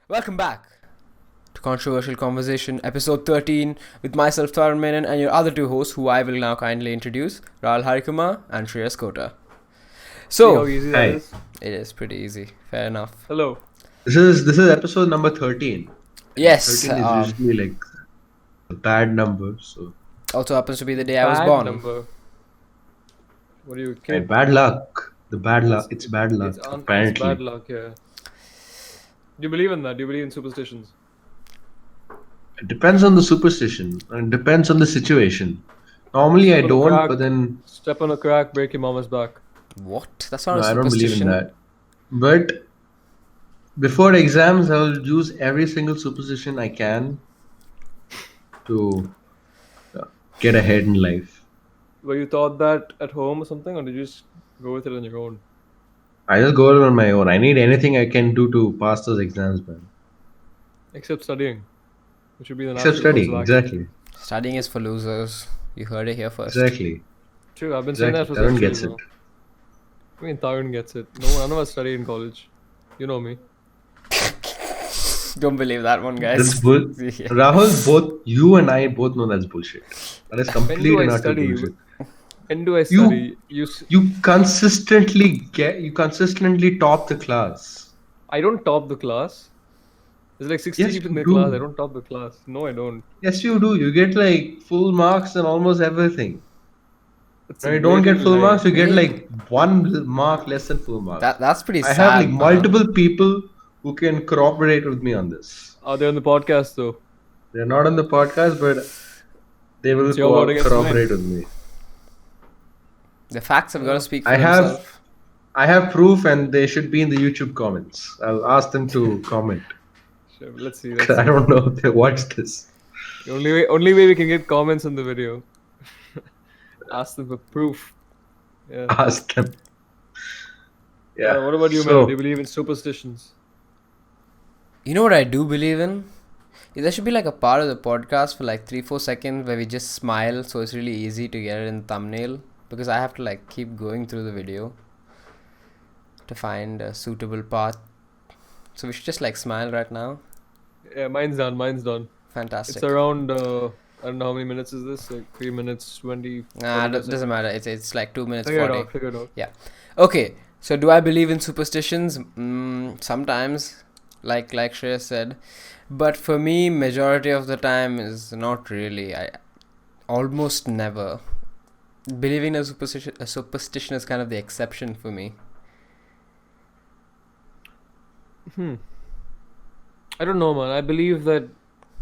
Welcome back to Controversial Conversation, episode 13, with myself, Taran Menon, and your other two hosts, who I will now kindly introduce, Rahul Harikumar and Shreyas Kota. See how So, easy that Hi. is? it is pretty easy. Fair enough. Hello. This is episode number 13. Yes, 13 is usually like a bad number, so also happens to be the day I was Bad born. number. What do you and kid? bad luck. The bad luck. It's bad luck. It's Apparently, bad luck, yeah. Do you believe in that? Do you believe in superstitions? it depends on the superstition and it depends on the situation. Normally, I Step on a don't, crack. but then Step on a crack, break your mama's back. What? That's not no, a I don't believe in superstition. that. But before exams, I'll use every single superstition I can to get ahead in life. Were you taught that at home or something, or did you just go with it on your own? I just go on my own. I need anything I can do to pass those exams, man. Except studying, which would be the Except natural course studying, of action. exactly. Studying is for losers. You heard it here first. Exactly. True, I've been saying that Exactly. for Tarun centuries gets now. it. I mean, Tarun gets it. No, none of us studied in college. You know me. Don't believe that one, guys. That's bull. Yeah. Rahul, both you and I both know that's bullshit. That is When complete do I and utter study? bullshit. When do I study? You consistently top the class. I don't top the class. There's like 60 Yes, people in you the class. do. I don't top the class. No, I don't. Yes, you do. You get like full marks and almost everything. It's When a you don't get blatant full lie. marks, you get Really? like one mark less than full marks. That's pretty I sad. have like man. multiple people who can corroborate with me on this. Are they on the podcast though? They're not on the podcast, but they will It's your word against corroborate with me. The facts have got to speak for I have- themselves. I have proof, and they should be in the YouTube comments. I'll ask them to comment. Sure, let's see. 'Cause I don't know if they watch this. The only way we can get comments on the video. Ask them for proof. Yeah. Ask them. Yeah. What about you, So- man? Do you believe in superstitions? You know what I do believe in? There should be like a part of the podcast for like 3-4 seconds where we just smile, so it's really easy to get it in the thumbnail, because I have to like keep going through the video to find a suitable part. So we should just like smile right now. Yeah, mine's done. Fantastic. It's around I don't know how many minutes is this? Like 3 minutes 20. Nah, 40 doesn't matter. It's like 2 minutes Figure it 40. out. Figure it out. Okay, so do I believe in superstitions? Sometimes, like Shreya said, but for me, majority of the time is not really. I almost never. Believing in a superstition is kind of the exception for me. I don't know, man. I believe that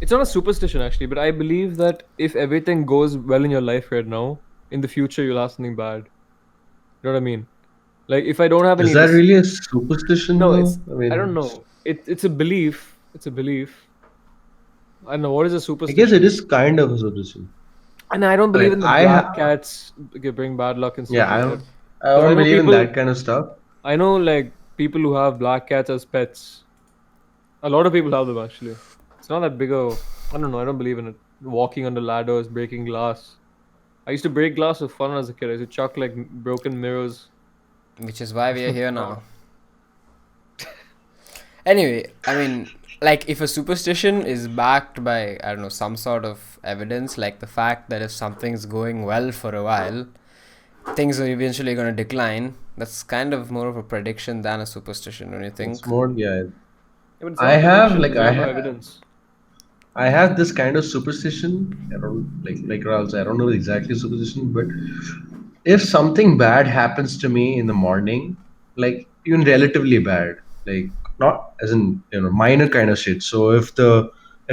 it's not a superstition actually, but I believe that if everything goes well in your life right now, in the future you'll have something bad. You know what I mean? Like if I don't have any. Is that really a superstition? No, though? it's. I don't know. It's a belief. It's a belief. I don't know what is a I superstition. guess it is kind of a superstition. And I don't believe in the I black ha- cats bring bad luck and stuff. Yeah, like I that. don't. I But I don't know believe in people- that kind of stuff. I know like people who have black cats as pets. A lot of people have them actually. It's not that big of. I don't know. I don't believe in it. Walking under ladders, breaking glass. I used to break glass for fun as a kid. I used to chuck like broken mirrors. Which is why we are here now. Anyway, I mean, like if a superstition is backed by, I don't know, some sort of evidence, like the fact that if something's going well for a while, things are eventually going to decline, that's kind of more of a prediction than a superstition, don't you think? It's more, yeah. Yeah, but it's I not have, prediction, like, there's I no have- evidence. I have this kind of superstition. I don't like Rahul said, I don't know exactly superstition, but if something bad happens to me in the morning, like even relatively bad, like not as in minor kind of shit. So if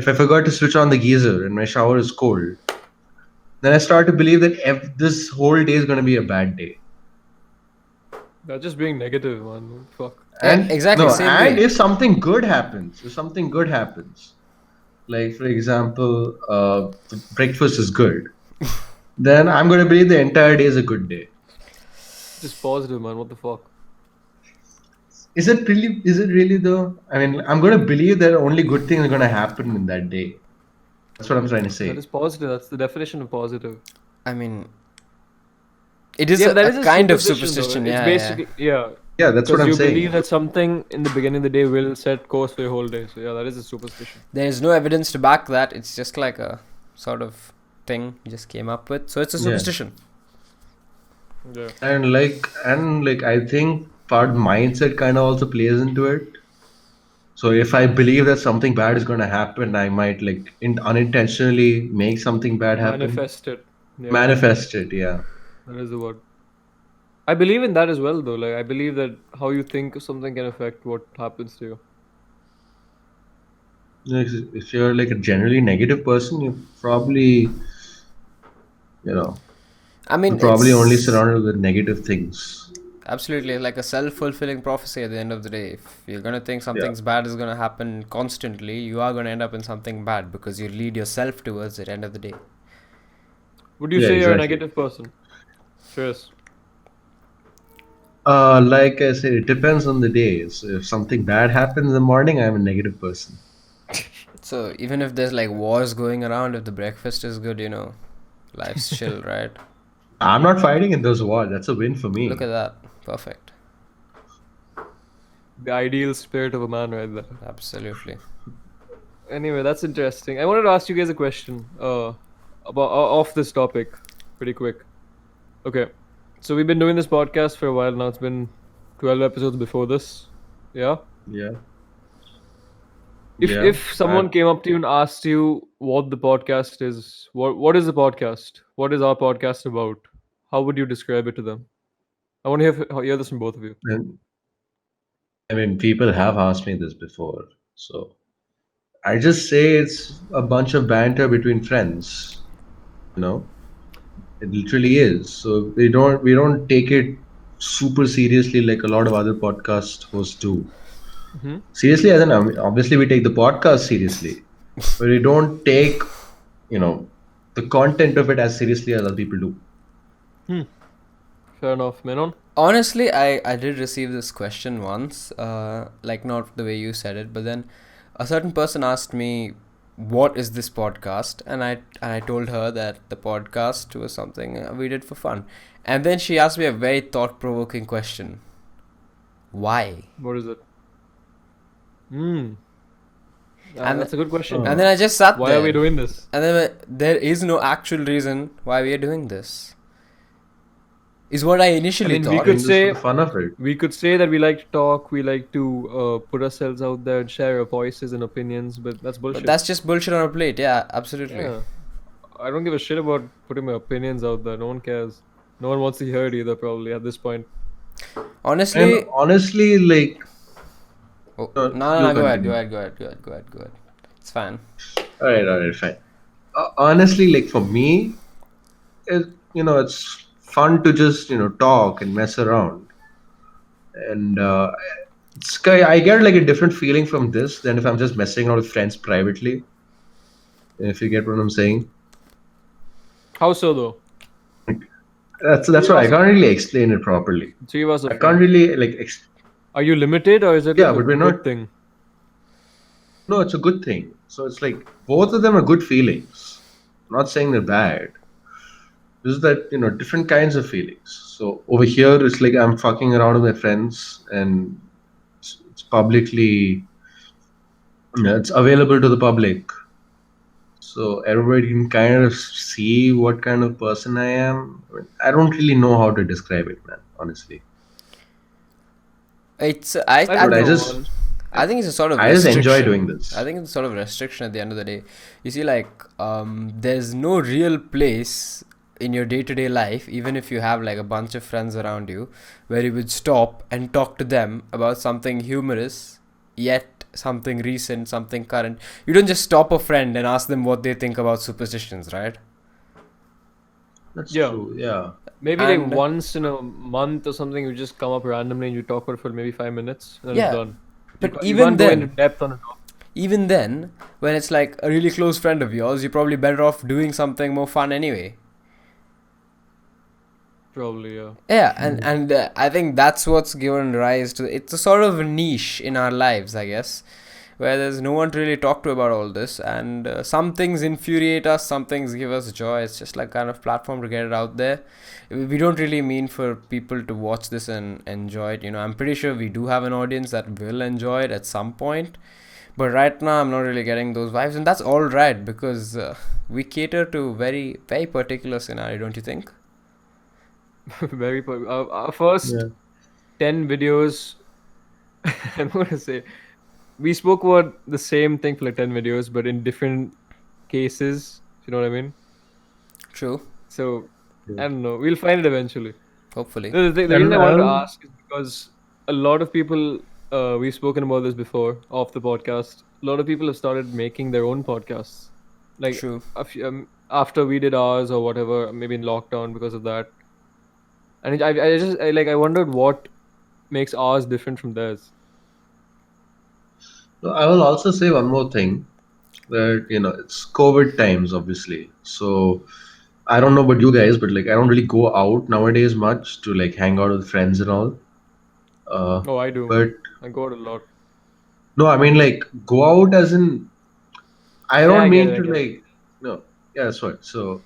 I forgot to switch on the geyser and my shower is cold, then I start to believe that this whole day is going to be a bad day. They're just being negative, man. Fuck. Yeah, exactly, No, same and way. if something good happens, like for example, the breakfast is good, then I'm going to believe the entire day is a good day. Just positive, man. What the fuck? Is it really though? I mean, I'm going to believe that only good things are going to happen in that day. That's what I'm trying to say. That is positive. That's the definition of positive. I mean, it is Yeah, a, that a is a kind of superstition, though. superstition, It's yeah. basically yeah. Yeah, that's what Because I'm you saying. believe that something in the beginning of the day will set course for your whole day. So yeah, that is a superstition. There's no evidence to back that. It's just like a sort of thing you just came up with. So it's a Yeah. superstition. Yeah. And I think part mindset kind of also plays into it. So if I believe that something bad is going to happen, I might unintentionally make something bad happen. Manifest it. Yeah, Manifest it, yeah. that is the word. I believe in that as well, though. Like I believe that how you think of something can affect what happens to you. If you're like a generally negative person, you probably, you know, I you're mean, probably only it's surrounded with negative things. absolutely like a self-fulfilling prophecy at the end of the day. If you're gonna think Yeah. something's bad is gonna happen constantly, you are gonna end up in something bad because you lead yourself towards it at the end of the day. Would you Yeah, say you're a exactly. negative person? Cheers. Like I said, it depends on the day. So if something bad happens in the morning, I'm a negative person. So even if there's like wars going around, if the breakfast is good, life's chill, right? I'm not fighting in those wars. That's a win for Look me. at that. Perfect. The ideal spirit of a man, right there. Absolutely. Anyway, that's interesting. I wanted to ask you guys a question. About off this topic, pretty quick. Okay, so we've been doing this podcast for a while now. It's been 12 episodes before this. Yeah. Yeah. If Yeah. if someone came up to you and asked you what the podcast is, what is the podcast? What is our podcast about? How would you describe it to them? I want to hear this from both of you. And I mean, people have asked me this before. So I just say it's a bunch of banter between friends. You know, it literally is. So we don't take it super seriously like a lot of other podcast hosts do. Hmm. Seriously, as in obviously we take the podcast seriously, but we don't take you know the content of it as seriously as other people do. Fair enough, Menon. Honestly, I did receive this question once, like not the way you said it, but then a certain person asked me, "What is this podcast?" And I told her that the podcast was something we did for fun, and then she asked me a very thought-provoking question: "Why?" What is it? Hmm. And That's a good question. and then I just sat Why there, are we doing this? and then there is no actual reason why we are doing this. Is what I initially I mean, we thought. could Doing this for say the fun of it. we could say that we like to talk, we like to put ourselves out there and share our voices and opinions, but that's But bullshit. that's just bullshit on a plate. Yeah, absolutely. Yeah. I don't give a shit about putting my opinions out there. No one cares. No one wants to hear it either, probably at this point. Honestly, And honestly, like, oh, no, no, you go ahead, continue. go ahead. It's fine. All right, fine. Honestly, like for me, it's fun to just talk and mess around, and I get like a different feeling from this than if I'm just messing around with friends privately. If you get what I'm saying, How so, though? that's why I can't really explain it properly. Three of us are I can't friends. really Are you limited or is it yeah, like a but we're good not. thing? No, it's a good thing. So it's like both of them are good feelings. I'm not saying they're bad. Just that different kinds of feelings. So over here it's like I'm fucking around with my friends, and it's publicly, it's available to the public, so everybody can kind of see what kind of person I am. I don't really know how to describe it, man, honestly. It's I But don't I know, just man. I think it's a sort of I just enjoy restriction. doing this. I think it's a sort of restriction at the end of the day. You see, like, there's no real place in your day-to-day life, even if you have like a bunch of friends around you, where you would stop and talk to them about something humorous, yet something recent, something current. You don't just stop a friend and ask them what they think about superstitions, right? That's Yeah. true. Yeah. Maybe like And once in a month or something, you just come up randomly and you talk about it for maybe 5 minutes and then yeah, it's done. but You even can't go into then, depth on it. even then, when it's like a really close friend of yours, you're probably better off doing something more fun anyway. Probably, yeah. Yeah, and I think that's what's given rise to it's a sort of a niche in our lives, I guess, where there's no one to really talk to about all this, and some things infuriate us, some things give us joy. It's just like kind of platform to get it out there. We don't really mean for people to watch this and enjoy it. I'm pretty sure we do have an audience that will enjoy it at some point, but right now I'm not really getting those vibes, and that's all right, because we cater to very, very particular scenario, don't you think? Our first Yeah. 10 videos, I'm going to say, we spoke about the same thing for like 10 videos, but in different cases. You know what I mean? True. So, Yeah. I don't know. We'll find it eventually. Hopefully. The reason And I I wanted to don't. ask is because a lot of people, we've spoken about this before off the podcast. A lot of people have started making their own podcasts. Like True. after we did ours or whatever, maybe in lockdown because of that. And I wondered what makes ours different from theirs. No, I will also say one more thing that it's COVID times, obviously. So I don't know about you guys, but like I don't really go out nowadays much to like hang out with friends and all. Oh, I do. But I go out a lot. no, I mean like go out as in I Yeah, don't I get mean it. I to get it. like no, yeah, that's right. So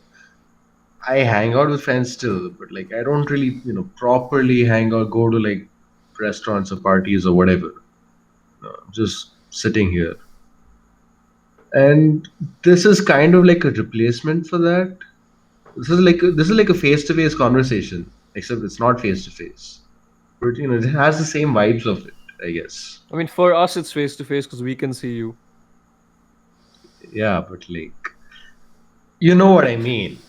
I hang out with friends still, but like I don't really properly hang out, go to like restaurants or parties or whatever. No, I'm just sitting here, and this is kind of like a replacement for that. This is like a face-to-face conversation, except it's not face-to-face. But it has the same vibes of it, I guess. I mean, for us, it's face to face because we can see you. Yeah, but like you know what I mean.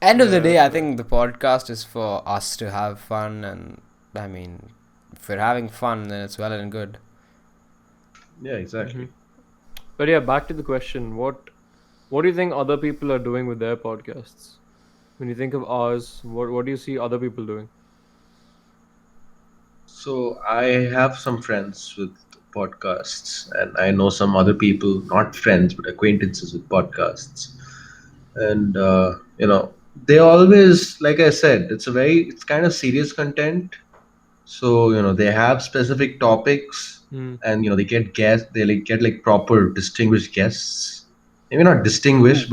End of the Yeah, day, that's I right. think the podcast is for us to have fun, and I mean, if we're having fun, then it's well and good. Yeah, exactly. But yeah, back to the question. What do you think other people are doing with their podcasts? When you think of ours, what do you see other people doing? So I have some friends with podcasts, and I know some other people, not friends but acquaintances with podcasts. And they always, like I said, it's kind of serious content. So they have specific topics, Hmm. and they get guests. They like get like proper distinguished guests. Maybe not distinguished,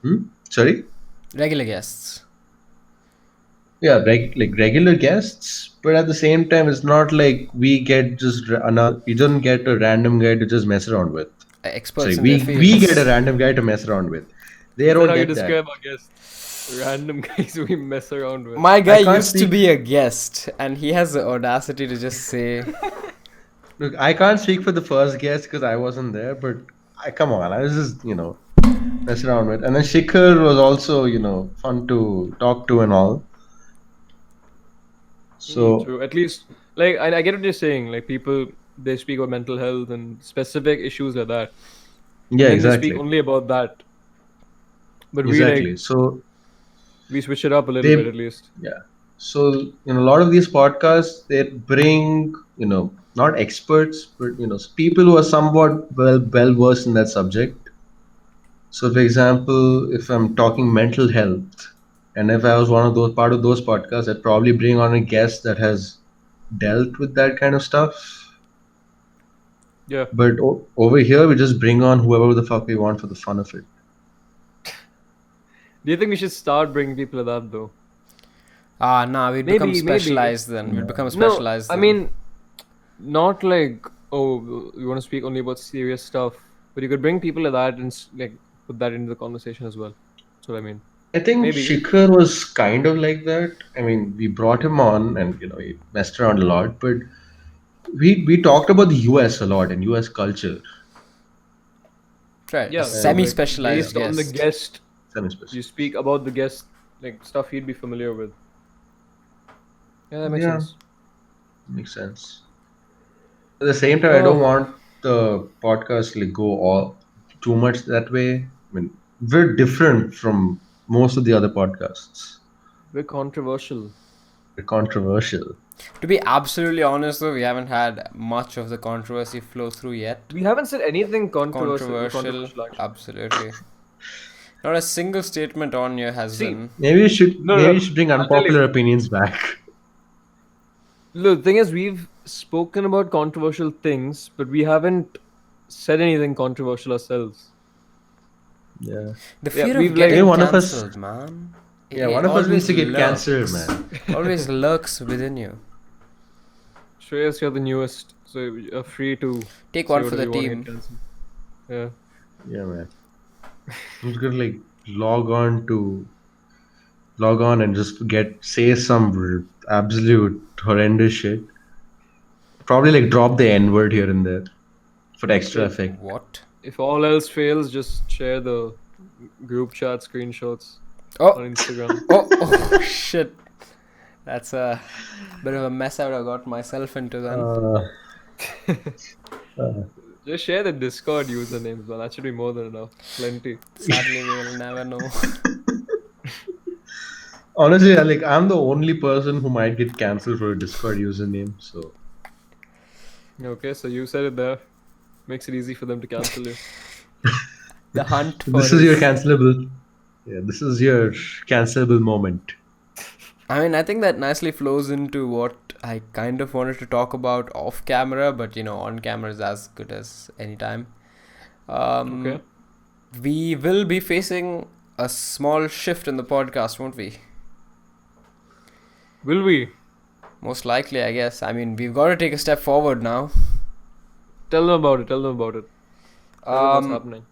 Who? but sorry. Regular guests. Yeah, like regular guests, but at the same time, it's not like we get just another. We don't get a random guy to just mess around with. Sorry, Experts in their we get a fields. random guy to mess around with. They Is that don't how you get that. describe our guests? Random guys we mess around with. My guy I can't used to speak. be a guest, and he has the audacity to just say, Look, I can't speak for the first guest because I wasn't there. But I come on, I was just mess around with. And then Shikhar was also fun to talk to and all. So True. At least, like, I get what you're saying. Like, people, they speak about mental health and specific issues like that. yeah, And then they speak exactly, only about that. But exactly. So we switch it up a little bit they at least. yeah. So a lot of these podcasts they bring not experts but people who are somewhat well versed in that subject. So for example, if I'm talking mental health, and if I was one of those part of those podcasts, I'd probably bring on a guest that has dealt with that kind of stuff. Yeah. But over here, we just bring on whoever the fuck we want for the fun of it. Do you think we should start bringing people like that though? nah, we'd become Maybe. specialized then. We'd Yeah. become No, specialized I then. mean, not like, oh, you want to speak only about serious stuff, but you could bring people like that and like put that into the conversation as well. That's what I mean. I think Maybe. Shikhar was kind of like that. I mean, we brought him on, and he messed around a lot, but we talked about the US a lot and US culture. Right, a Yeah, so And like semi-specialized based on the guest. guest, semi-specific. you speak about the guest, like stuff he'd be familiar with. Yeah, that makes Yeah, sense. makes sense. At the same time, I don't Oh, want the podcast to like go all too much that way. I mean, we're different from most of the other podcasts. we're controversial. We're controversial. To be absolutely honest, though, we haven't had much of the controversy flow through yet. We haven't said anything Controversial, controversial actually. absolutely. Not a single statement on here has See, been. Maybe you should no, bring I'll tell you. unpopular opinions back. Look, the thing is, we've spoken about controversial things, but we haven't said anything controversial ourselves. Yeah. The Yeah, fear of we've like Maybe getting one of us. cancelled, man. Yeah, It one of us needs always to get cancelled, lurks. man. Always lurks within you. Shreyas, you're the newest, so you're free to Take say one for whatever the you want to get team. cancelled. Yeah. Yeah, man. I'm just gonna like log on and just say some absolute horrendous shit. Probably like drop the N word here and there for extra If effect. What? if all else fails, just share the group chat screenshots Oh, on Instagram. oh, shit. That's a bit of a mess I would have got myself into then. Just share the Discord usernames, man. That should be more than enough. Plenty. Sadly, we will never know. Honestly, like I'm the only person who might get cancelled for a Discord username. So Okay, so you said it there. Makes it easy for them to cancel you. The hunt for this is your his. cancelable. Yeah, this is your cancelable moment. I mean, I think that nicely flows into what I kind of wanted to talk about off camera, but on camera is as good as any time. Okay. We will be facing a small shift in the podcast, won't we? Will we? Most likely, I guess. I mean, we've got to take a step forward now. Tell them about it. Tell them about it. Tell them what's happening.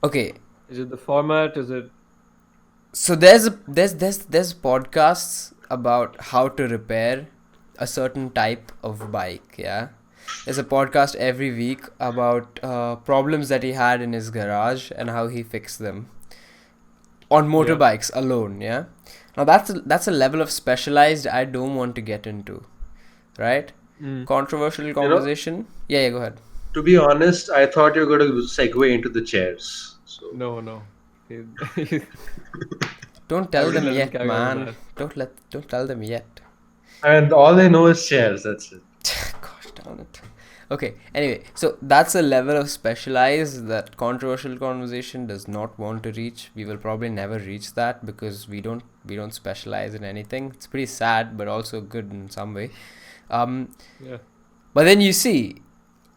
Okay, Is it the format? Is it? so there's podcasts about how to repair a certain type of bike. Yeah, there's a podcast every week about problems that he had in his garage and how he fixed them on motorbikes alone. Yeah, now that's a level of specialized I don't want to get into, right? Controversial conversation. Yeah, go ahead. To be honest, I thought you were going to segue into the chairs. So No. Don't tell wouldn't them let him yet, carry on man. that. Don't tell them yet. and all they know is chairs. That's it. Gosh darn it. Okay, anyway, so that's a level of specialized that controversial conversation does not want to reach. We will probably never reach that because we don't specialize in anything. It's pretty sad, but also good in some way. Yeah. But then you see,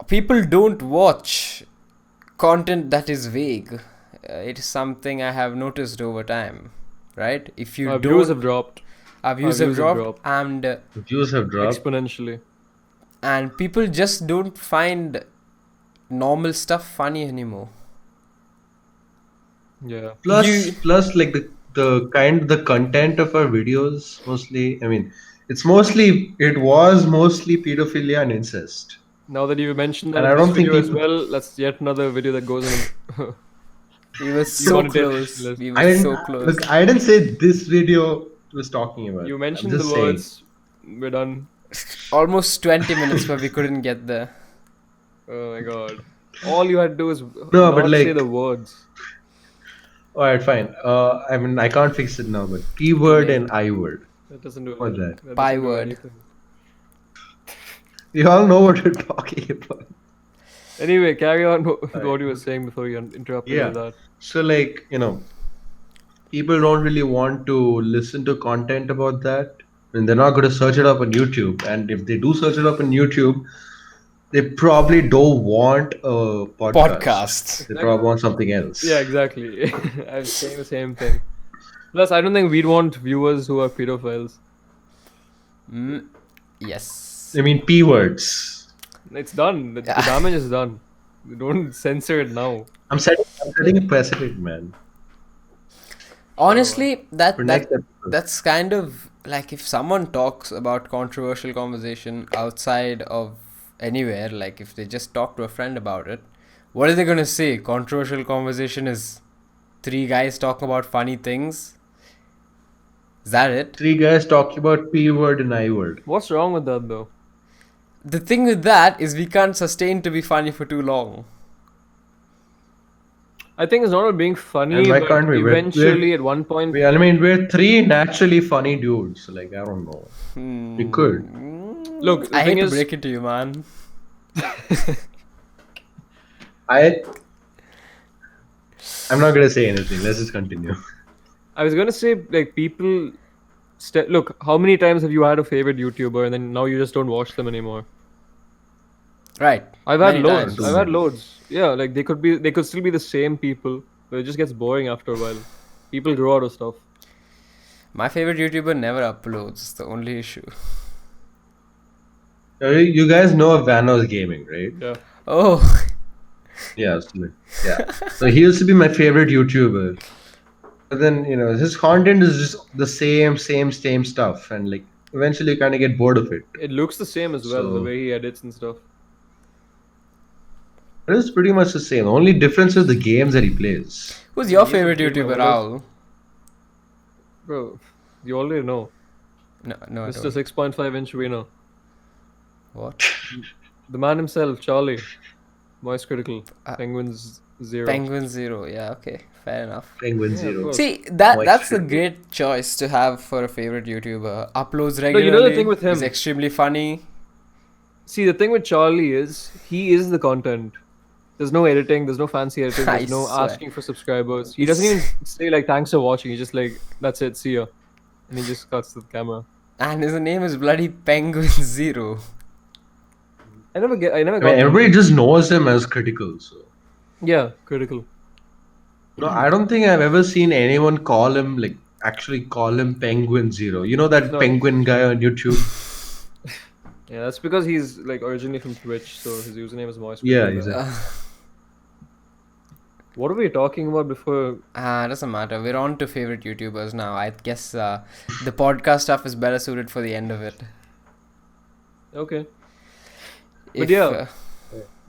people don't watch content that is vague. It is something I have noticed over time, right? If you Our don't, views have dropped our views have dropped, The views have dropped. exponentially. and people just don't find normal stuff funny anymore. Yeah. Plus, like the content of our videos mostly. I mean, it was mostly pedophilia and incest. Now that you mentioned that And in I this don't think video as people- well, that's yet another video that goes in. We were so Demonetization close. list. We I were didn't so close. look. I didn't say this video was talking about. You I'm mentioned the just saying. words. We're done. Almost 20 minutes, but we couldn't get there. Oh my god. All you had to do is No, but not say like- the words. All right, fine. I mean, I can't fix it now, but P word and I word. That doesn't do What's anything. that? Pi doesn't do word. anything. We all know what we're talking about. Anyway, carry on what you were saying before you interrupted Yeah. with that. So, like, people don't really want to listen to content about that, and they're not going to search it up on YouTube. And if they do search it up on YouTube, they probably don't want a podcast. They probably want something else. Yeah, exactly. I was saying the same thing. Plus, I don't think we'd want viewers who are pedophiles. Yes. I mean, P words. It's done. The damage is done. Don't censor it now. I'm setting a precedent, man. Honestly, For next episode. that's kind of like if someone talks about controversial conversation outside of anywhere, like if they just talk to a friend about it, what are they gonna say? Controversial conversation is 3 guys talking about funny things. Is that it? 3 guys talking about P word and I word. What's wrong with that though? The thing with that is we can't sustain to be funny for too long. I think it's not about being funny, And why but can't we? eventually at one point... I mean, we're 3 naturally funny dudes. So, like, I don't know. We could. Look, the I hate thing to is... break it to you, man. I'm not gonna say anything. Let's just continue. I was gonna say, like, people Look, how many times have you had a favorite YouTuber and then now you just don't watch them anymore? Right. I've had Many loads. Too I've times. had many. loads. Yeah, like they could still be the same people, but it just gets boring after a while. People grow out of stuff. My favorite YouTuber never uploads. It's the only issue. You guys know Vanos Gaming, right? Yeah. Oh, Yeah, yeah. So he used to be my favorite YouTuber. But then, his content is just the same stuff. And like eventually you kind of get bored of it. It looks the same as well, the So way he edits and stuff. it is pretty much the same. The only difference is the games that he plays. who's I mean, your he's a favorite gamer. YouTuber, What else? Raul? Bro, you already know. No, no, I Mr. don't. 6.5-inch winner. What? The man himself, Charlie. Moist Critical. Uh, Penguins Zero. Penguin Zero. Yeah, okay, fair enough. Penguin Yeah, of Zero. course. See, that's a Moist great choice to have for a favorite YouTuber. Uploads No, regularly. you know the thing with He's him? extremely funny. See, the thing with Charlie is he is the content. There's no editing, there's no fancy editing, I there's no swear. asking for subscribers. He doesn't even say like thanks for watching. He's just like, that's it, see ya. And he just cuts to the camera. And his name is bloody Penguin Zero. I never I got mean, that. everybody just knows him as Critical. So Yeah, critical. I don't think I've ever seen anyone call him like actually call him Penguin Zero. You know that No. penguin guy on YouTube? Yeah, that's because he's like originally from Twitch, so his username is Moist Yeah, Critical. exactly. What were we talking about before? Doesn't matter. We're on to favorite YouTubers now. I guess the podcast stuff is better suited for the end of it. Okay. If, yeah.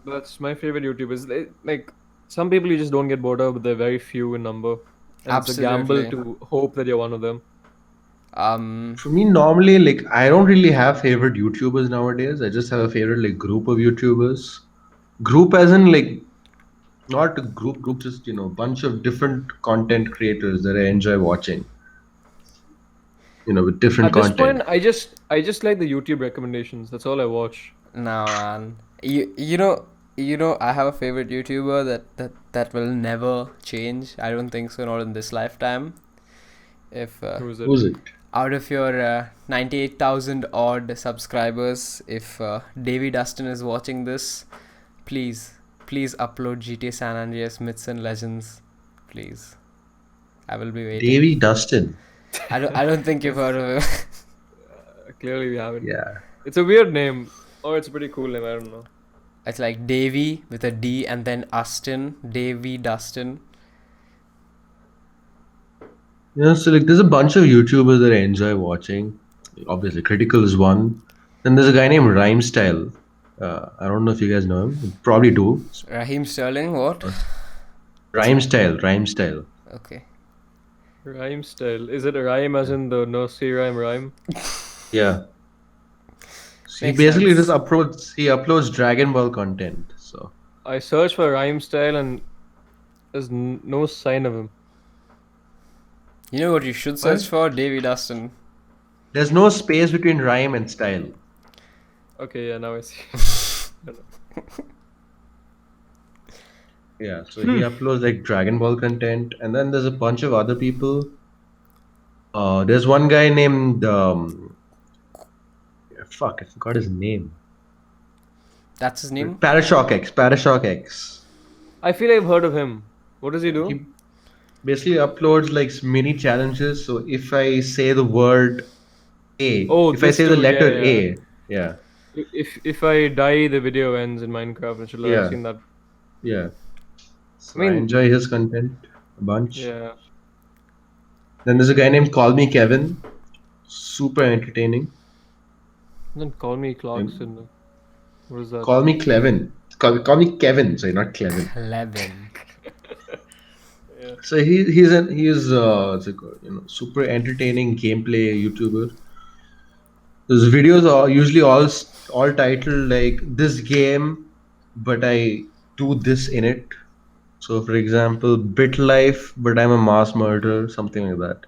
That's my favorite YouTubers. Like some people you just don't get bored of, but they're very few in number. And it's a gamble Absolutely. to hope that you're one of them. For me, normally, like I don't really have favorite YouTubers nowadays. I just have a favorite like group of YouTubers. Group as in like not a group, just bunch of different content creators that I enjoy watching. With different At this content. point, I just like the YouTube recommendations. That's all I watch. no, man. You know, I have a favorite YouTuber that will never change. I don't think so, not in this lifetime. If Who is it? Who's it? out of your 98,000 odd subscribers, if Davy Dustin is watching this, please upload GTA San Andreas Myths and Legends, please. I will be waiting. Davy Dustin. I don't think you've heard of him. Clearly, we haven't. Yeah. It's a weird name, or it's a pretty cool name. I don't know. It's like Davy with a D and then Austin, Davy Dustin. So like there's a bunch of YouTubers that I enjoy watching. Obviously, Critical is one. Then there's a guy named Rhymestyle. I don't know if you guys know him. You probably do. Raheem Sterling, what? Rhymestyle. Okay. Rhyme style. Is it a rhyme as in the nursery rhyme? Yeah. So he Makes basically sense. just uploads Dragon Ball content. So I searched for rhyme style and there's no sign of him. You know what you should search for? Davy Dustin. there's no space between rhyme and style. Okay, yeah, now I see. Yeah, so he uploads like Dragon Ball content, and then there's a bunch of other people. There's one guy named fuck, I forgot his name. That's his name? Parashock X. I feel I've heard of him. What does he do? He basically uploads like mini challenges. So if I say the word A, Oh, if I this say the dude, letter yeah, yeah. A, yeah, If I die, the video ends in Minecraft. I've Yeah. seen that. yeah. So I mean- I enjoy his content a bunch. Yeah. Then there's a guy named Call Me Kevin, super entertaining. Then call me Clarkson. What is that? Call me Clevin. Call me Kevin. Sorry, not Clevin. 11. So he's super entertaining gameplay YouTuber. His videos are usually all titled like this game, but I do this in it. So for example, Bit Life, but I'm a mass murderer, something like that.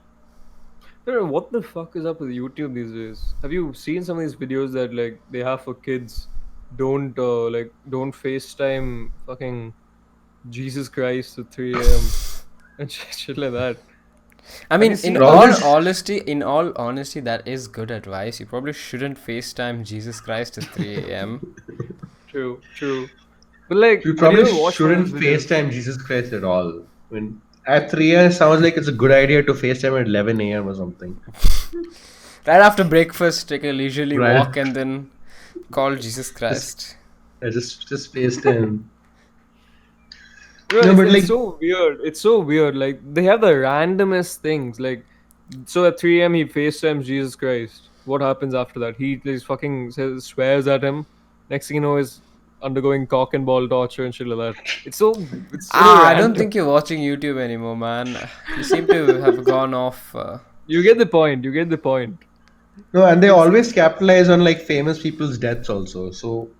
I don't know what the fuck is up with YouTube these days. Have you seen some of these videos that like they have for kids? Don't FaceTime fucking Jesus Christ at 3 a.m. and shit like that. I mean, you seen in all honesty, that is good advice. You probably shouldn't FaceTime Jesus Christ at 3 a.m. True, true. But like, You have you probably ever watched one of shouldn't those videos? FaceTime Jesus Christ at all. I mean, at 3 a.m. sounds like it's a good idea to FaceTime at 11 a.m. or something. Right after breakfast, take a leisurely Right? walk and then call Jesus Just, Christ. just FaceTime. Bro, No, but it's like, so weird. It's so weird. Like they have the randomest things. Like so at 3 a.m. he FaceTimes Jesus Christ. What happens after that? He just fucking swears at him. Next thing you know is undergoing cock and ball torture and shit like that. It's so I don't random. think you're watching YouTube anymore, man. You seem to have gone off. You get the point. You get the point. no, and they It's always capitalize on like famous people's deaths also. So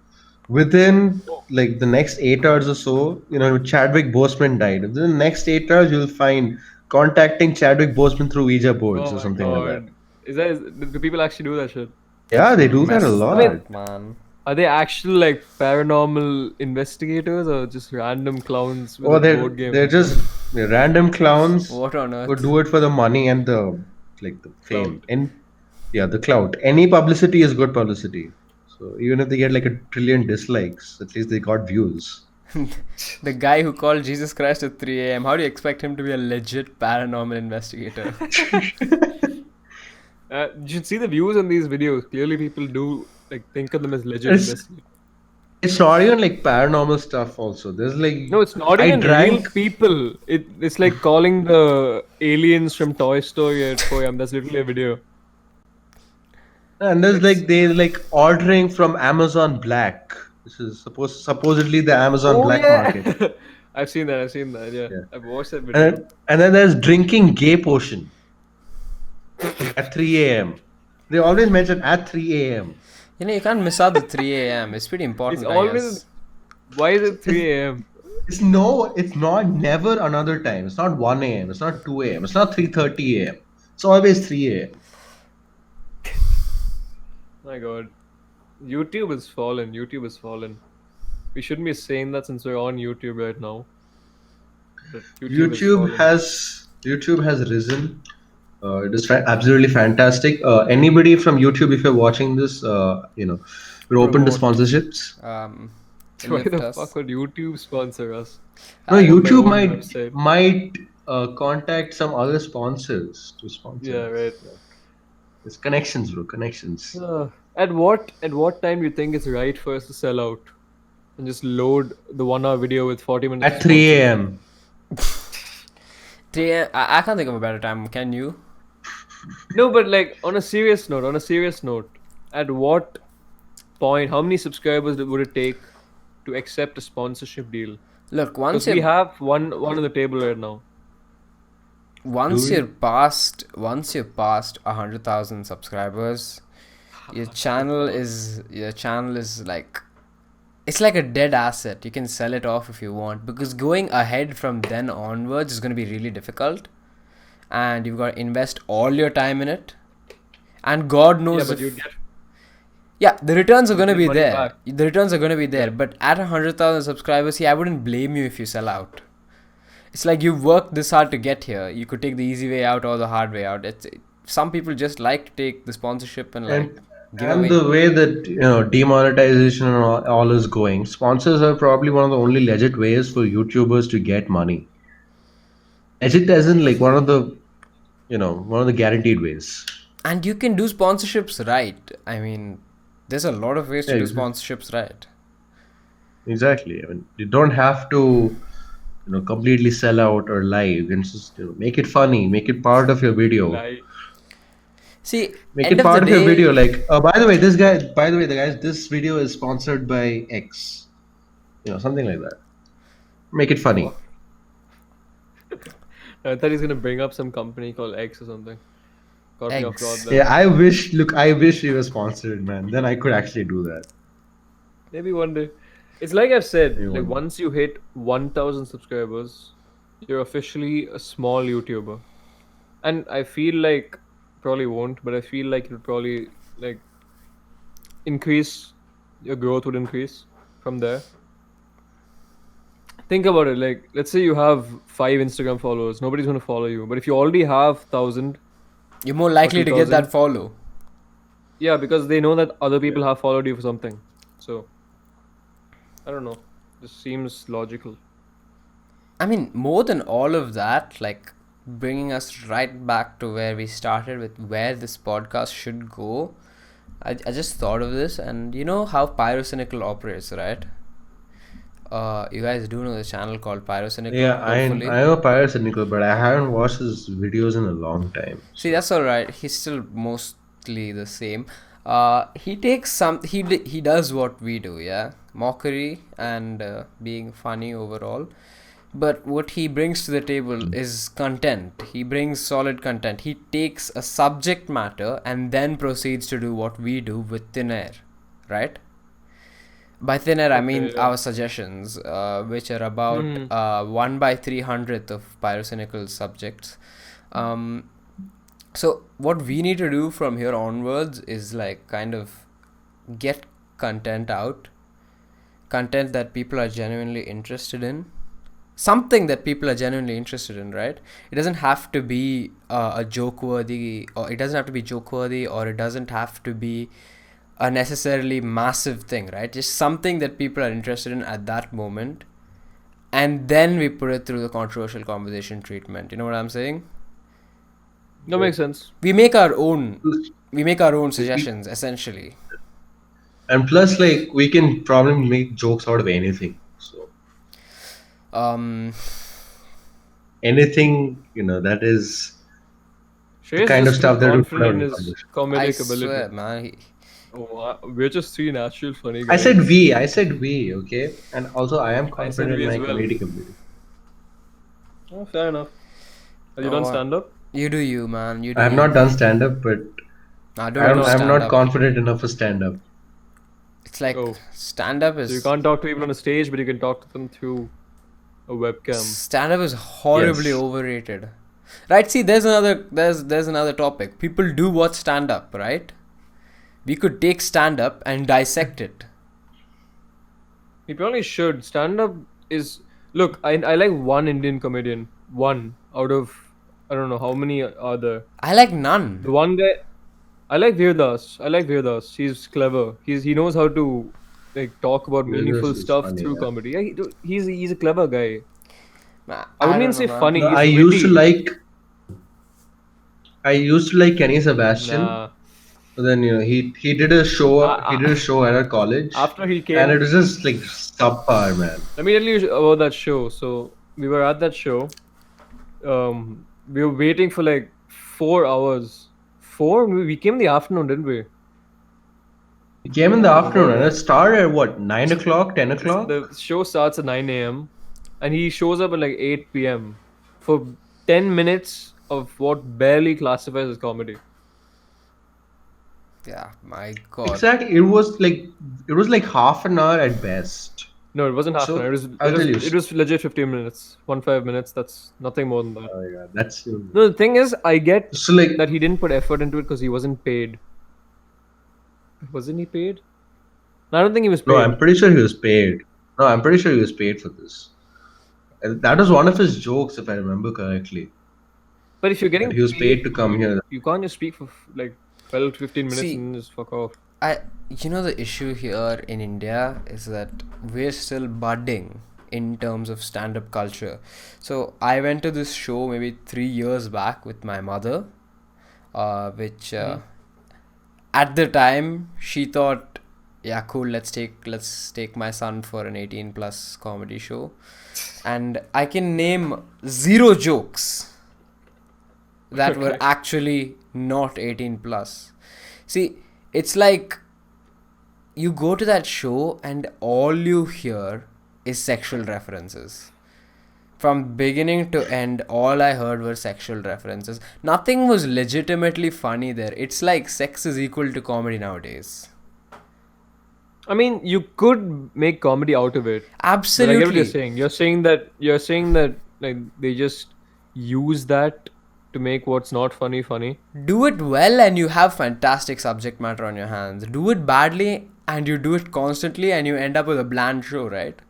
within like the next 8 hours or so, Chadwick Boseman died. Within the next 8 hours, you'll find contacting Chadwick Boseman through Ouija boards oh or my something like that. god. Do people actually do that shit? Yeah, That's they do that a messed I mean, lot. up, man. are they actual like paranormal investigators or just random clowns with Or a they're board game they're just random clowns What on who earth? do it for the money and the clout? fame. And yeah, the clout. Any publicity is good publicity. So even if they get like a trillion dislikes, at least they got views. The guy who called Jesus Christ at 3 a.m. How do you expect him to be a legit paranormal investigator? You should see the views on these videos. Clearly, people do like think of them as legit It's investigators. it's not even like paranormal stuff also. There's like No, it's not I even real drank people. It's like calling the aliens from Toy Story at 4 a.m. That's literally a video. and there's It's like they like ordering from Amazon Black. This is supposedly the Amazon oh black yeah, market. I've seen that. I've seen that. Yeah, Yeah. I've watched that And video. then there's drinking gay potion at 3 a.m. They always mention at 3 a.m. You can't miss out the 3 a.m. It's pretty It's important, I always guess. why is it It's, 3 a.m.? it's not never another time. It's not 1 a.m. It's not 2 a.m. It's not 3:30 a.m. It's always 3 a.m. My God, YouTube has fallen. YouTube has fallen. We shouldn't be saying that since we're on YouTube right now. But YouTube has fallen. YouTube has risen. It is absolutely fantastic. Anybody from YouTube, if you're watching this, we're open to Promote. sponsorships. Why Lift the us. fuck would YouTube sponsor us? No, I I don't want my YouTube know. own might website. might contact some other sponsors to sponsor Yeah, us. right. It's connections, bro. Connections. At what time do you think it's right for us to sell out and just load the 1 hour video with 40 minutes? At of 3 sponsors? a.m. 3 a.m. I can't think of a better time. Can you? No, but like on a serious note, at what point, how many subscribers would it take to accept a sponsorship deal? Look, Because we have one on the table right now. once Do you're past 100,000 subscribers, your channel is like, it's like a dead asset. You can sell it off if you want, because going ahead from then onwards is going to be really difficult, and you've got to invest all your time in it, and God Yeah, knows but if you get the returns are you going to get be money there. back. The returns are going to be there, Yeah. but at 100,000 subscribers, I wouldn't blame you if you sell out. It's like you've worked this hard to get here. You could take the easy way out or the hard way out. Some people just like to take the sponsorship and like and give and away. the way that demonetization and all is going, sponsors are probably one of the only legit ways for YouTubers to get money. Legit as in like one of the guaranteed ways. And you can do sponsorships right. I mean, there's a lot of ways Yeah, to do sponsorships right. exactly. I mean, you don't have to completely sell out or lie. You can just make it funny, make it part of your video. Like, See, Make end it of the part of your day, video. Like, the guys, this video is sponsored by X. Something like that. Make it funny. I thought he's gonna bring up some company called X or something. Caught me off guard eggs. there. Yeah, I wish you were sponsored, man. Then I could actually do that. Maybe one day. It's like I've said, Maybe like one day. once you hit 1,000 subscribers, you're officially a small YouTuber. And I feel like probably won't, but I feel like it'll probably like increase, your growth would increase from there. think about it. Like, let's say you have 5 Instagram followers. Nobody's going to follow you. But if you already have 1,000 You're more or likely to get 2,000, that follow. yeah, because they know that other people have followed you for something. So, I don't know. This seems logical. I mean, more than all of that, like bringing us right back to where we started with where this podcast should go. I just thought of this, and you know how Pyrocynical operates, right? You guys do know the channel called Pyrocynical, Yeah, hopefully. I am a pyrocynical, but I haven't watched his videos in a long time. See, So that's all right. He's still mostly the same. He takes he does what we do, yeah, mockery and being funny overall. But what he brings to the table is content. He brings solid content. He takes a subject matter and then proceeds to do what we do with thin air, right? By thin air, I mean Okay, yeah. our suggestions, which are about Mhm. 1 by 300th of pyrocynical subjects. Um, so what we need to do from here onwards is like kind of get content out, content that people are genuinely interested in, something that people are genuinely interested in, right? It doesn't have to be a joke worthy, or it doesn't have to be joke worthy, or it doesn't have to be a necessarily massive thing, right? Just something that people are interested in at that moment, and then we put it through the controversial conversation treatment. You know what I'm saying? That makes sense. We make our own suggestions essentially. and plus, like we can probably make jokes out of anything. So Um, anything that is the Shreyas is kind of just too stuff that we put confident out in in his conversation. I comedic swear, ability. man. We're just three natural funny I guys. said we. I said we. Okay, and also I am I said confident in we as my well. comedic ability. Oh, fair enough. Have you done Oh, stand up? you do you, man. You I do have you. not done stand up, but Nah, don't do I'm stand not up. confident enough for stand up. It's like Oh, stand up so you is can't talk to people on a stage, but you can talk to them through a webcam. stand up is horribly Yes. overrated. Right? See, there's another topic. People do watch stand up, right? We could take stand up and dissect it. You probably should. Stand up is. Look, I like one Indian comedian. One out of I don't know how many are there. I like none. The one guy I like Veerdas. I like Veerdas. He's clever. He knows how to like talk about This meaningful is stuff funny. through Yeah. comedy. Yeah, he's a clever guy. I I wouldn't don't even know, say man. funny. No, He's witty. I used to like Kenny Sebastian. Nah. But then he did a show. He did a Uh, show at our college, after he and came, it was just like subpar, man. let me tell you about that show. So we were at that show. We were waiting for like 4 hours. Four? We came in the afternoon, didn't we? He came in the Oh my afternoon, god, and it yeah. started at what 9 o'clock, 10 o'clock. The show starts at 9 a.m. and he shows up at like 8 p.m. for 10 minutes of what barely classifies as comedy. Yeah, my god. Exactly, it was like half an hour at best. No, it wasn't half an hour. So I'll tell you. It was legit 15 minutes. 5 minutes. That's nothing more than that. Oh yeah, that's No, the thing is, I get so like that he didn't put effort into it because he wasn't paid. Wasn't he paid? No, I don't think he was no, paid. I'm pretty sure he was paid. No, I'm pretty sure he was paid for this. And that was one of his jokes, if I remember correctly. But if you're That getting he was paid to come here. you can't just speak for like 12 to 15 minutes See, and just fuck off. the issue here in India is that we're still budding in terms of stand-up culture. So I went to this show maybe 3 years back with my mother, which at the time she thought, yeah, cool, let's take my son for an 18 plus comedy show, and I can name 0 jokes that were Okay. actually not 18 plus. See, it's like you go to that show and all you hear is sexual references. From beginning to end, all I heard were sexual references. Nothing was legitimately funny there. It's like sex is equal to comedy nowadays. I mean, you could make comedy out of it. But I get what you're Absolutely. saying. You're saying that like they just use that to make what's not funny funny. Do it well and you have fantastic subject matter on your hands. Do it badly and you do it constantly and you end up with a bland show, right?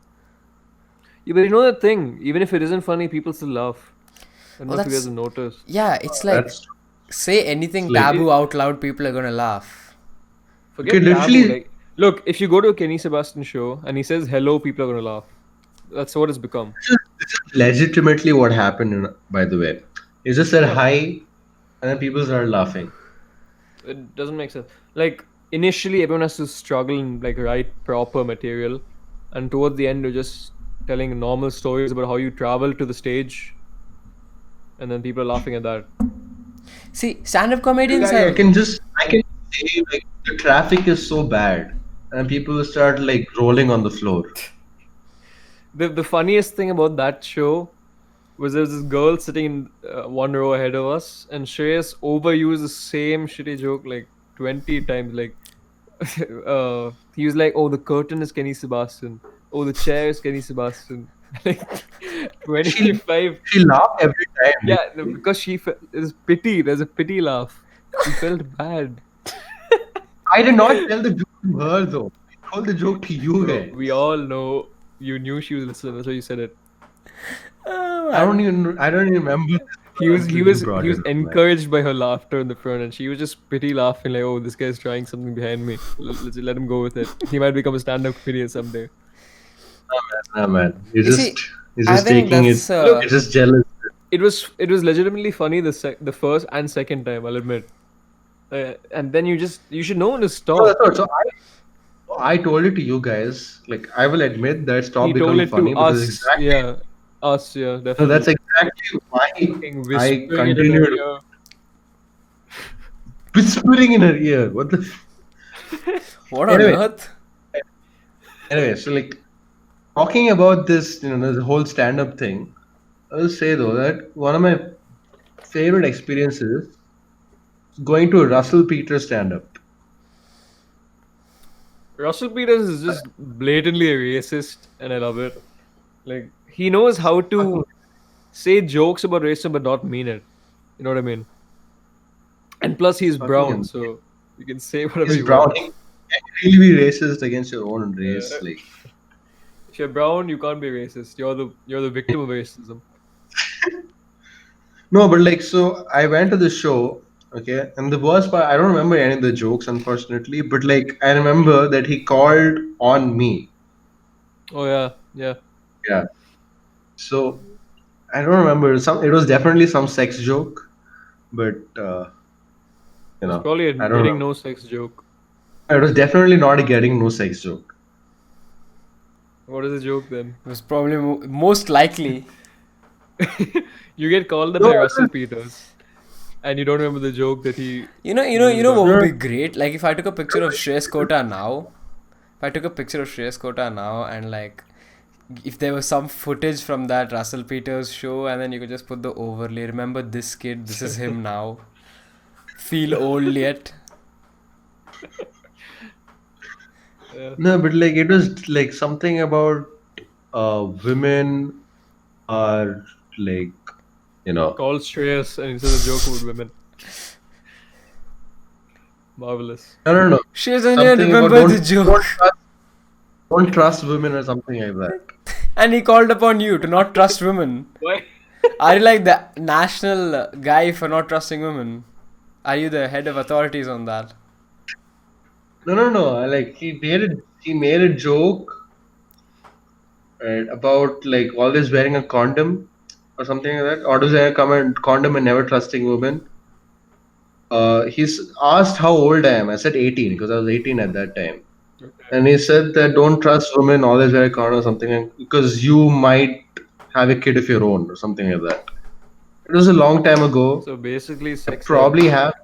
Yeah, but you know the thing, even if it isn't funny, people still laugh. I don't Oh, know if you guys that's have noticed. yeah. It's like That's say it's anything like It, taboo out loud, people are gonna laugh. okay, forget taboo. literally, Like, look, if you go to a Kenny Sebastian show and he says hello, people are gonna laugh. That's what it's become. this is legitimately what happened. By the way, he just said Yeah, hi, and then people started laughing. it doesn't make sense. Like, initially, everyone has to struggle and like write proper material, and towards the end, you're just telling normal stories about how you travel to the stage, and then people are laughing at that. See, stand-up comedians I have. can just I can say like the traffic is so bad, and people will start like rolling on the floor. The funniest thing about that show was there was this girl sitting in one row ahead of us, and Shreyas overused the same shitty joke like 20 times. Like, he was like, "Oh, the curtain is Kenny Sebastian. Oh, the chair is Kenny Sebastian." Like She 25. she laughed every time. Yeah, no, Literally. because there's pity. There's a pity laugh. He felt bad. I did not tell the joke to her though. I told the joke to you Bro, we guys. all know you knew she was listening. That's why you said it. Oh, man. I don't even remember this He was until he you was brought he was it up, man. encouraged by her laughter in the front, and she was just pity laughing like, "Oh, this guy's trying something behind me. Let's let him go with it. He might become a stand-up comedian someday." Nah, man. You see, You're I just think taking it. that's Look, You're just jealous. it was legitimately funny the first and second time. I'll admit, and then you should know when to No, that's stop. what. I told it to you guys. Like I will admit that it He stopped told becoming it to funny because us, exactly yeah, us, yeah, no, definitely. that's exactly why Fucking I whispering it in her continued ear. whispering in her ear. What the? what on Anyway, earth? so like talking about this, the whole stand-up thing. I'll say though that one of my favorite experiences is going to a Russell Peters stand-up. Russell Peters is just blatantly a racist, and I love it. Like, he knows how Fucking, to say jokes about racism but not mean it. You know what I mean? And plus, it's he's fucking brown, amazing. so you can say whatever He's you brown. want. He can really be racist against your own race. Uh, Like if you're brown, you can't be racist. You're the victim of racism. no, but like so I went to the show, okay, and the worst part I don't remember any of the jokes unfortunately, but like I remember that he called on me. Oh yeah, yeah. Yeah. So I don't remember some. It was definitely some sex joke, but It was probably a I don't getting remember. no sex joke. It was definitely not a getting no sex joke. What is the joke then? It was probably most likely. You get called up No, by it Russell was, Peters, and you don't remember the joke that he You used know on what you. would no, be great? Like if I took a picture of Shreyas Kota now, if I took a picture of Shreyas Kota now and like if there was some footage from that Russell Peters show and then you could just put the overlay. Remember this kid, this is him now. Feel old yet? Yeah. no, but like it was like something about women are like you know Called Shreyas, and he says a joke about women. Marvelous. I don't know She doesn't even something about remember the joke. don't trust women or something like that. And he called upon you to not trust women. Why? Are you like the national guy for not trusting women? Are you the head of authorities on that? No, no, no. Like he made a joke right, about like always wearing a condom or something like that. Always wearing a condom and never trusting women. He's asked how old I am. I said 18 because I was 18 at that time. Okay. And he said that don't trust women, always wear a condom or something because you might have a kid of your own or something like that. It was a long time ago. So basically, I sex ed. probably have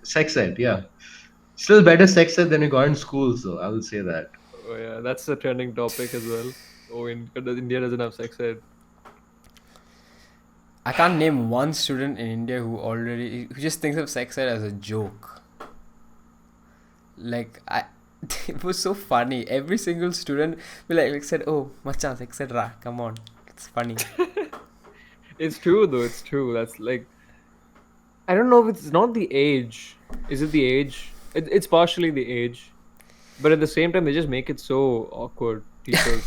sex ed, yeah. Still better sex ed than you got in school, so I will say that. Oh yeah, that's a trending topic as well. Oh, India doesn't have sex ed. I can't name one student in India who just thinks of sex ed as a joke. Like I, it was so funny. Every single student will like said, "Oh, machan, sex ed ra, come on, it's funny." It's true though. It's true. That's like, I don't know if it's not the age. Is it the age? It's partially the age, but at the same time they just make it so awkward. Teachers.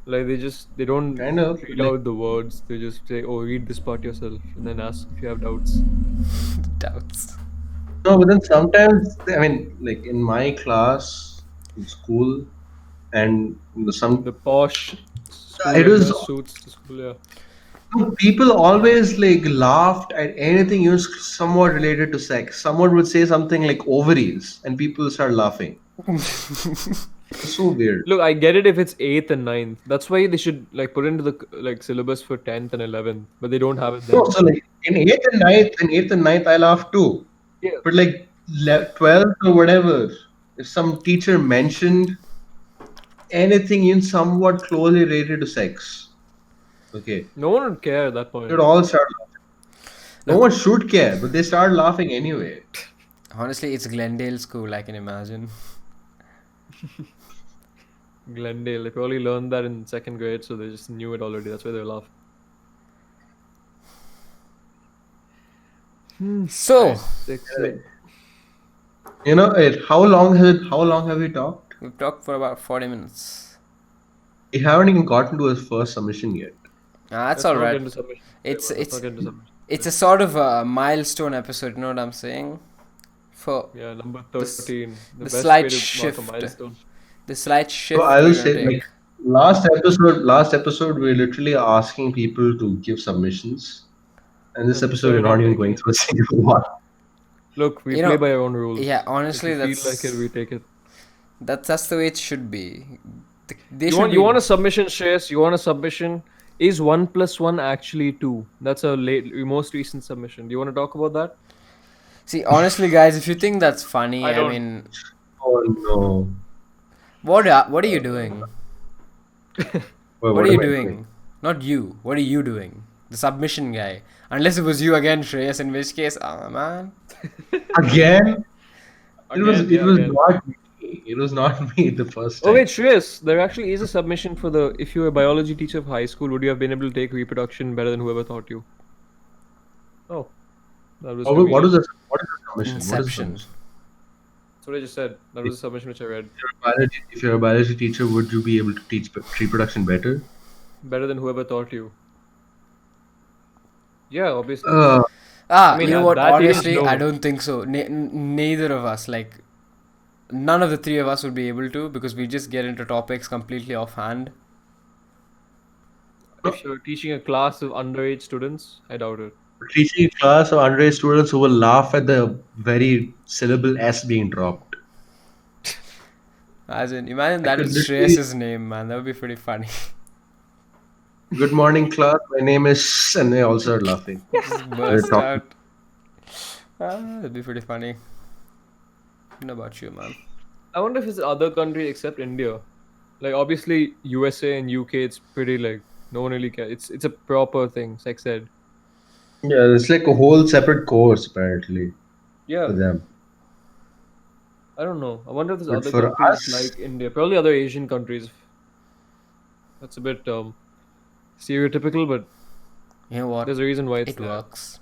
Like they don't Kind of. read Like, out the words. They just say, "Oh, read this part yourself," and then ask if you have doubts. Doubts. no, but then sometimes, I mean, like in my class, in school, and The posh school it like was dress suits to school. Yeah. people always like laughed at anything somewhat related to sex. Someone would say something like ovaries, and people start laughing. It's so weird. Look, I get it if it's 8th and 9th. That's why they should like put into the like syllabus for 10th and 11th, but they don't have it No, then. so like in eighth and ninth, I laughed too. Yeah. But like 12th or whatever, if some teacher mentioned anything in somewhat closely related to sex, okay, No one would care at that they point. would all start laughing. No Look, one should care, but they start laughing anyway. honestly, it's Glendale School, I can imagine. Glendale, they probably learned that in 2nd grade, so they just knew it already. That's why they laugh. So, Right, 6. You know, how long have we talked? we've talked for about 40 minutes. We haven't even gotten to his first submission yet. That's Let's not get alright. into submission. It's Let's not it's get into submission. it's a sort of a milestone episode, you know what I'm saying? For Yeah, number s- 13. The the best slight way to mark a shift. milestone. the slight So shift I we're will gonna say, take. like last episode, we're literally asking people to give submissions, and this And this episode one we're we're not not even going taking. through a single one. Look, we You play know, by our own rules. yeah, If honestly, we feel like it, we take it. that's the way it should be. They You should want be. you want a submission, Shreyas? You want a submission? Is 1 plus 1 actually 2? That's a most recent submission. Do you want to talk about that? See, honestly, guys, if you think that's funny, I I don't. mean, Oh no! what are you doing? Wait, What are am you I doing? Not you. What are you doing? The submission guy. Unless it was you again, Shreyas, in which case, man. again? Again, It yeah, was again. not me. It was not me the first Oh time. wait, Shreyas, there actually is a submission for the. If you were a biology teacher of high school, would you have been able to take reproduction better than whoever taught you? Oh, that was What convenient. is the submission? What is the Inception. submission? That's what I just said. That was a submission which I read. If you're a biology teacher, would you be able to teach reproduction better? Better than whoever taught you. Yeah, obviously. Ah, I mean, you know at what? that age, Honestly, I no. don't think so. Neither of us, like, none of the three of us would be able to because we just get into topics completely offhand. If you're teaching a class of underage students, I doubt it. Teaching a class of underage students who will laugh at the very syllable S being dropped. As in, imagine I that could is literally, Shreyas's name, man. That would be pretty funny. good morning, class. My name is, and they all start laughing. Just They're burst talking. out. That'd be pretty funny. What about you, man? I wonder if it's other countries except India. Like obviously USA and UK, it's pretty like no one really cares. It's a proper thing, sex ed. Yeah, it's like a whole separate course apparently for Yeah, them. I don't know. I wonder if there's But other for countries us, like India, probably other Asian countries. That's a bit stereotypical, but You know what? there's a reason why it's It there. works.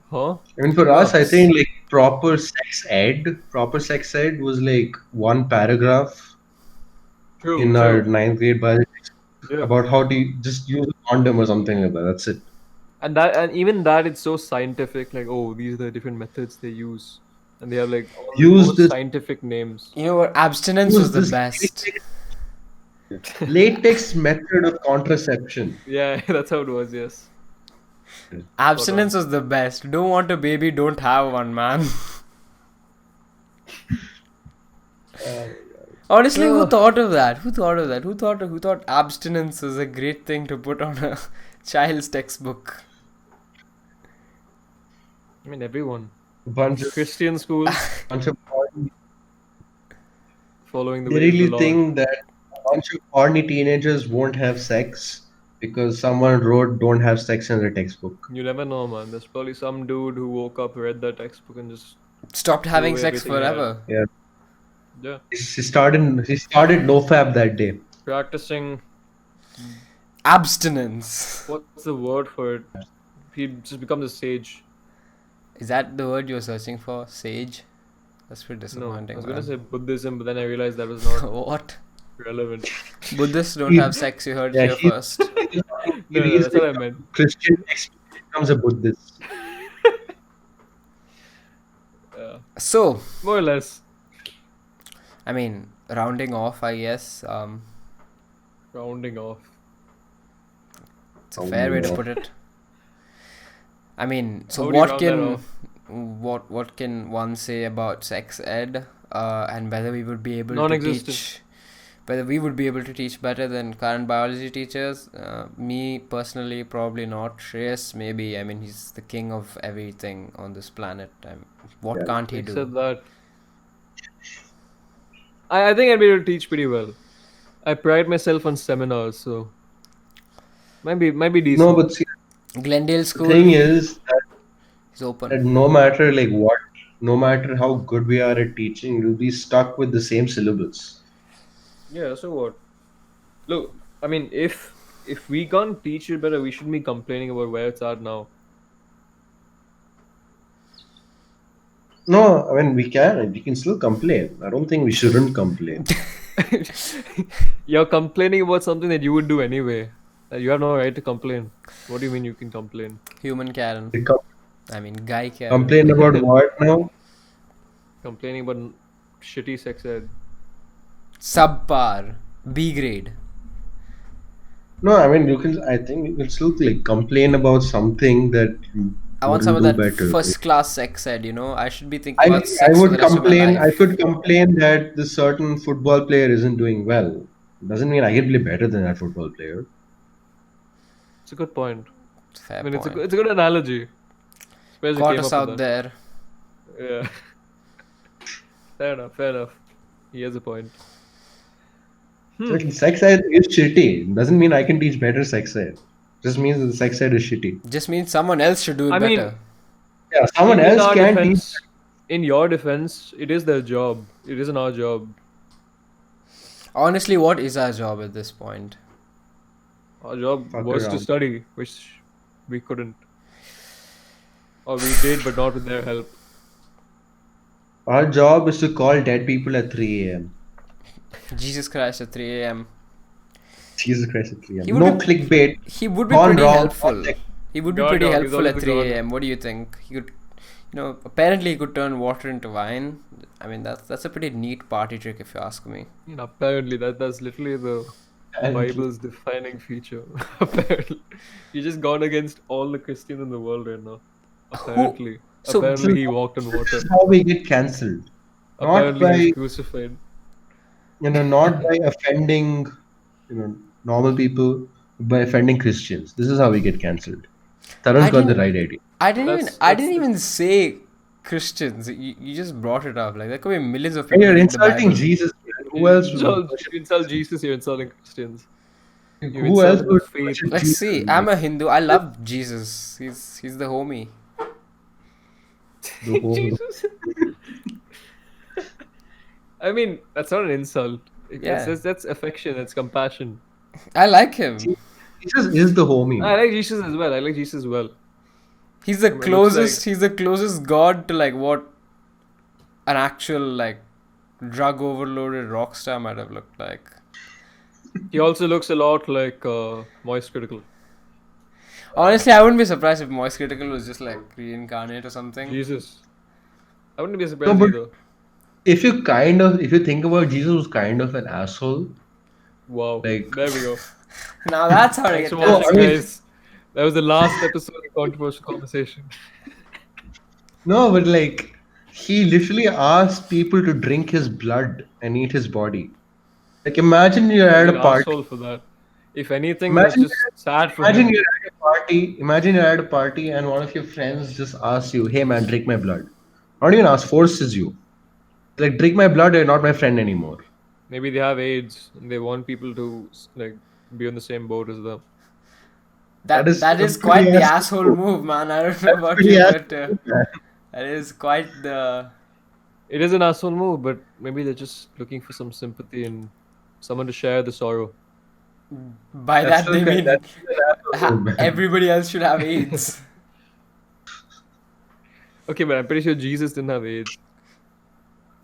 Huh? I mean, for It us, I works. think like proper sex ed was like one paragraph True, in our ninth grade biology Yeah. about how to just use a condom or something like that. That's it. And even that it's so scientific, like oh, these are the different methods they use. And they have like Use all this scientific names. You know what? Abstinence use was the this best. latex method of contraception. Yeah, that's how it was, yes. Abstinence was the best. Don't want a baby, don't have one, man. Honestly, who thought of that? Who thought abstinence was a great thing to put on a child's textbook? I mean everyone. Bunch of Christian schools bunch of horny- following the They ways of the really Lord. think that a bunch of horny teenagers won't have sex because someone wrote "don't have sex" in their textbook. You never know, man. There's probably some dude who woke up, read that textbook, and just Stopped having away sex everything he had. forever. Yeah, yeah, he started nofap that day. practicing. Abstinence. What's the word for it? He just becomes a sage. Is that the word you're searching for? Sage? That's pretty No, I disappointing. was gonna man. say Buddhism, but then I realized that was not. What? relevant. Buddhists don't have sex. You heard it Yeah, here first. he's talking, No, no, he's that's what like I meant. a Christian becomes a Buddhist. Yeah, So, more or less. I mean, rounding off, I guess. Rounding off. It's a fair way to Rounding put it. I mean, so How do you round that off? what can one say about sex ed, and whether we would be able to Non-existent. teach, whether we would be able to teach better than current biology teachers? Me personally, probably not. Shreyas, maybe. I mean, he's the king of everything on this planet. What Yeah. can't he Except do? that. I think I'd be able to teach pretty well. I pride myself on seminars, so might be decent. No, but see, Glendale the School thing is is open. that no matter like what, no matter how good we are at teaching, we'll be stuck with the same syllabus. Yeah, so what? Look, I mean, if we can't teach it better, we shouldn't be complaining about where it's at now. No, I mean we can still complain. I don't think we shouldn't complain. You're complaining about something that you would do anyway. You have no right to complain. What do you mean you can complain? Human Karen. We com- I mean, Guy Karen. complain about what now? Complaining about shitty sex ed. Subpar. B grade. No, I mean you can. I think you can still like complain about something that you I want some of wouldn't that do better. first class sex ed, you know? I should be thinking I about I sex for would the rest complain. of my I life. could complain that the certain football player isn't doing well. Doesn't mean I can play better than that football player. It's a good point. Fair I mean, point. it's a good analogy. Suppose you Caught came us up out with that. there. Yeah. Fair enough. Fair enough. He has a point. So, like, sex ed is shitty. Doesn't mean I can teach better sex ed. Just means that the sex ed is shitty. Just means someone else should do it I mean, better. Yeah, someone in else our can teach. defense, in your defense, it is their job. It isn't our job. Honestly, what is our job at this point? Our job Fuck was to around. study, which we couldn't. Or we did, but not with their help. Our job is to call dead people at 3 a.m. Jesus Christ at 3 a.m. Jesus Christ at 3 He a.m. would No be- clickbait. He would be Gone pretty wrong. helpful. He would be God pretty dog, he's helpful always at the 3 God. a.m. What do you think? He could, apparently he could turn water into wine. I mean, that's a pretty neat party trick if you ask me. You know, apparently that's literally the And Bible's defining feature. Apparently, you just gone against all the Christians in the world right now. Apparently, So- apparently he walked on this water. is how we get cancelled. Not Apparently he by was crucified. not by offending normal people, but by offending Christians. This is how we get cancelled. Tarun's got the didn't- right idea. I didn't That's the- even say Christians. You just brought it up. Like there could be millions of And people you're reading the insulting Bible. Jesus. Man. Who else would You insult Jesus, you're insulting Christians. You Who else insulted the would faith. worship Let's Jesus? see. I'm a Hindu. I love Jesus. He's the homie. The whole- Jesus. I mean, that's not an insult. Yeah. That's affection. That's compassion. I like him. Jesus is the homie. I like Jesus as well. I like Jesus as well. He's the I mean, it looks closest. like- He's the closest god to like what an actual like drug overloaded rock star might have looked like. He also looks a lot like Moist Critical. Honestly, I wouldn't be surprised if Moist Critical was just like reincarnate or something. Jesus. I wouldn't be surprised but- either. If you think about Jesus was kind of an asshole. Wow. Like- There we go. Now that's how to Thanks get for No, watching, I mean- guys. That was the last episode of Controversial Conversation. No, but like he literally asked people to drink his blood and eat his body. Like imagine you're at An a party. asshole for that. If anything, Imagine- that's just sad for Imagine him. you're at a party. Imagine you're at a party and one of your friends just asks you, "Hey man, drink my blood." Not even asks, forces you. Like drink my blood, you're not my friend anymore. Maybe they have AIDS and they want people to like be on the same boat as them. that is That is quite pretty the asshole. asshole move, man. I don't know That's about pretty you, asshole, but man. that is quite the. It is an asshole move, but maybe they're just looking for some sympathy and someone to share the sorrow. By That's that they still mean that's still an asshole, man. everybody else should have AIDS. Okay, but I'm pretty sure Jesus didn't have AIDS.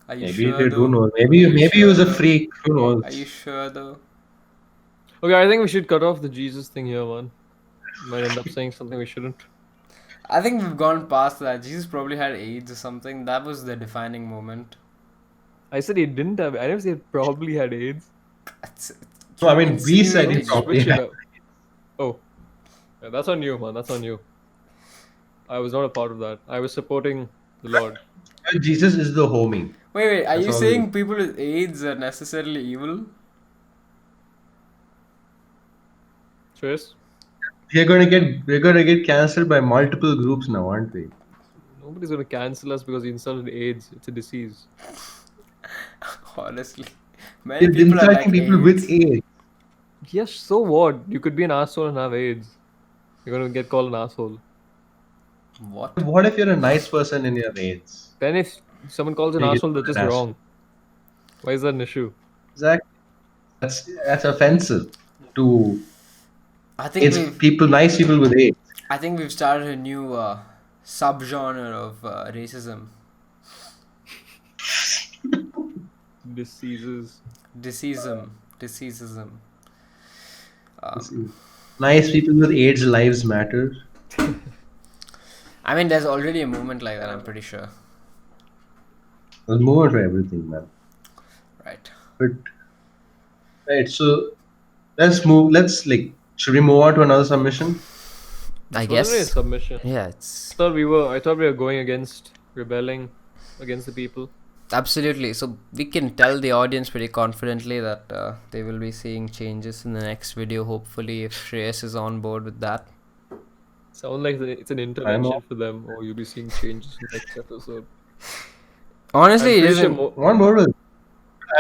Are you Maybe sure they do though? know. Are you Maybe he sure was a though? freak. Who Are you knows? sure though? Okay, I think we should cut off the Jesus thing here, man. Might end up saying something we shouldn't. I think we've gone past that. Jesus probably had AIDS or something. That was the defining moment. I said he didn't have. I never said he probably had AIDS. It's, No, I you're mean, we said he Don't insinuating. probably switch it had. up. Oh, yeah, that's on you, man. That's on you. I was not a part of that. I was supporting the Lord. Jesus is the homie. Wait. Are That's you all it is. saying people with AIDS are necessarily evil? Trace? We're gonna get cancelled by multiple groups now, aren't we? Nobody's gonna cancel us because he insulted AIDS. It's a disease. Honestly, many We're people have insulting like people with AIDS. AIDS. Yes, so what? You could be an asshole and have AIDS. You're gonna get called an asshole. What? What if you're a nice person and you have AIDS? Then if someone calls an You get asshole, they're called just an asshole. wrong. Why is that an issue? Exactly. That's offensive to I think it's we've people, nice people with AIDS. I think we've started a new subgenre of racism. Diseases. Diseasism. Nice people with AIDS lives matter. I mean, there's already a movement like that. I'm pretty sure. There's more to everything, man. Right. But right, so let's move. Let's like, should we move on to another submission? I This wasn't really a guess. submission. Yeah, it's I thought we were going against rebelling against the people. absolutely. So we can tell the audience pretty confidently that they will be seeing changes in the next video. Hopefully, if Shreyas is on board with that. Sound like it's an I intervention know. for them, or you'll be seeing changes in the next episode. Honestly, I'm it pretty sure isn't. One more.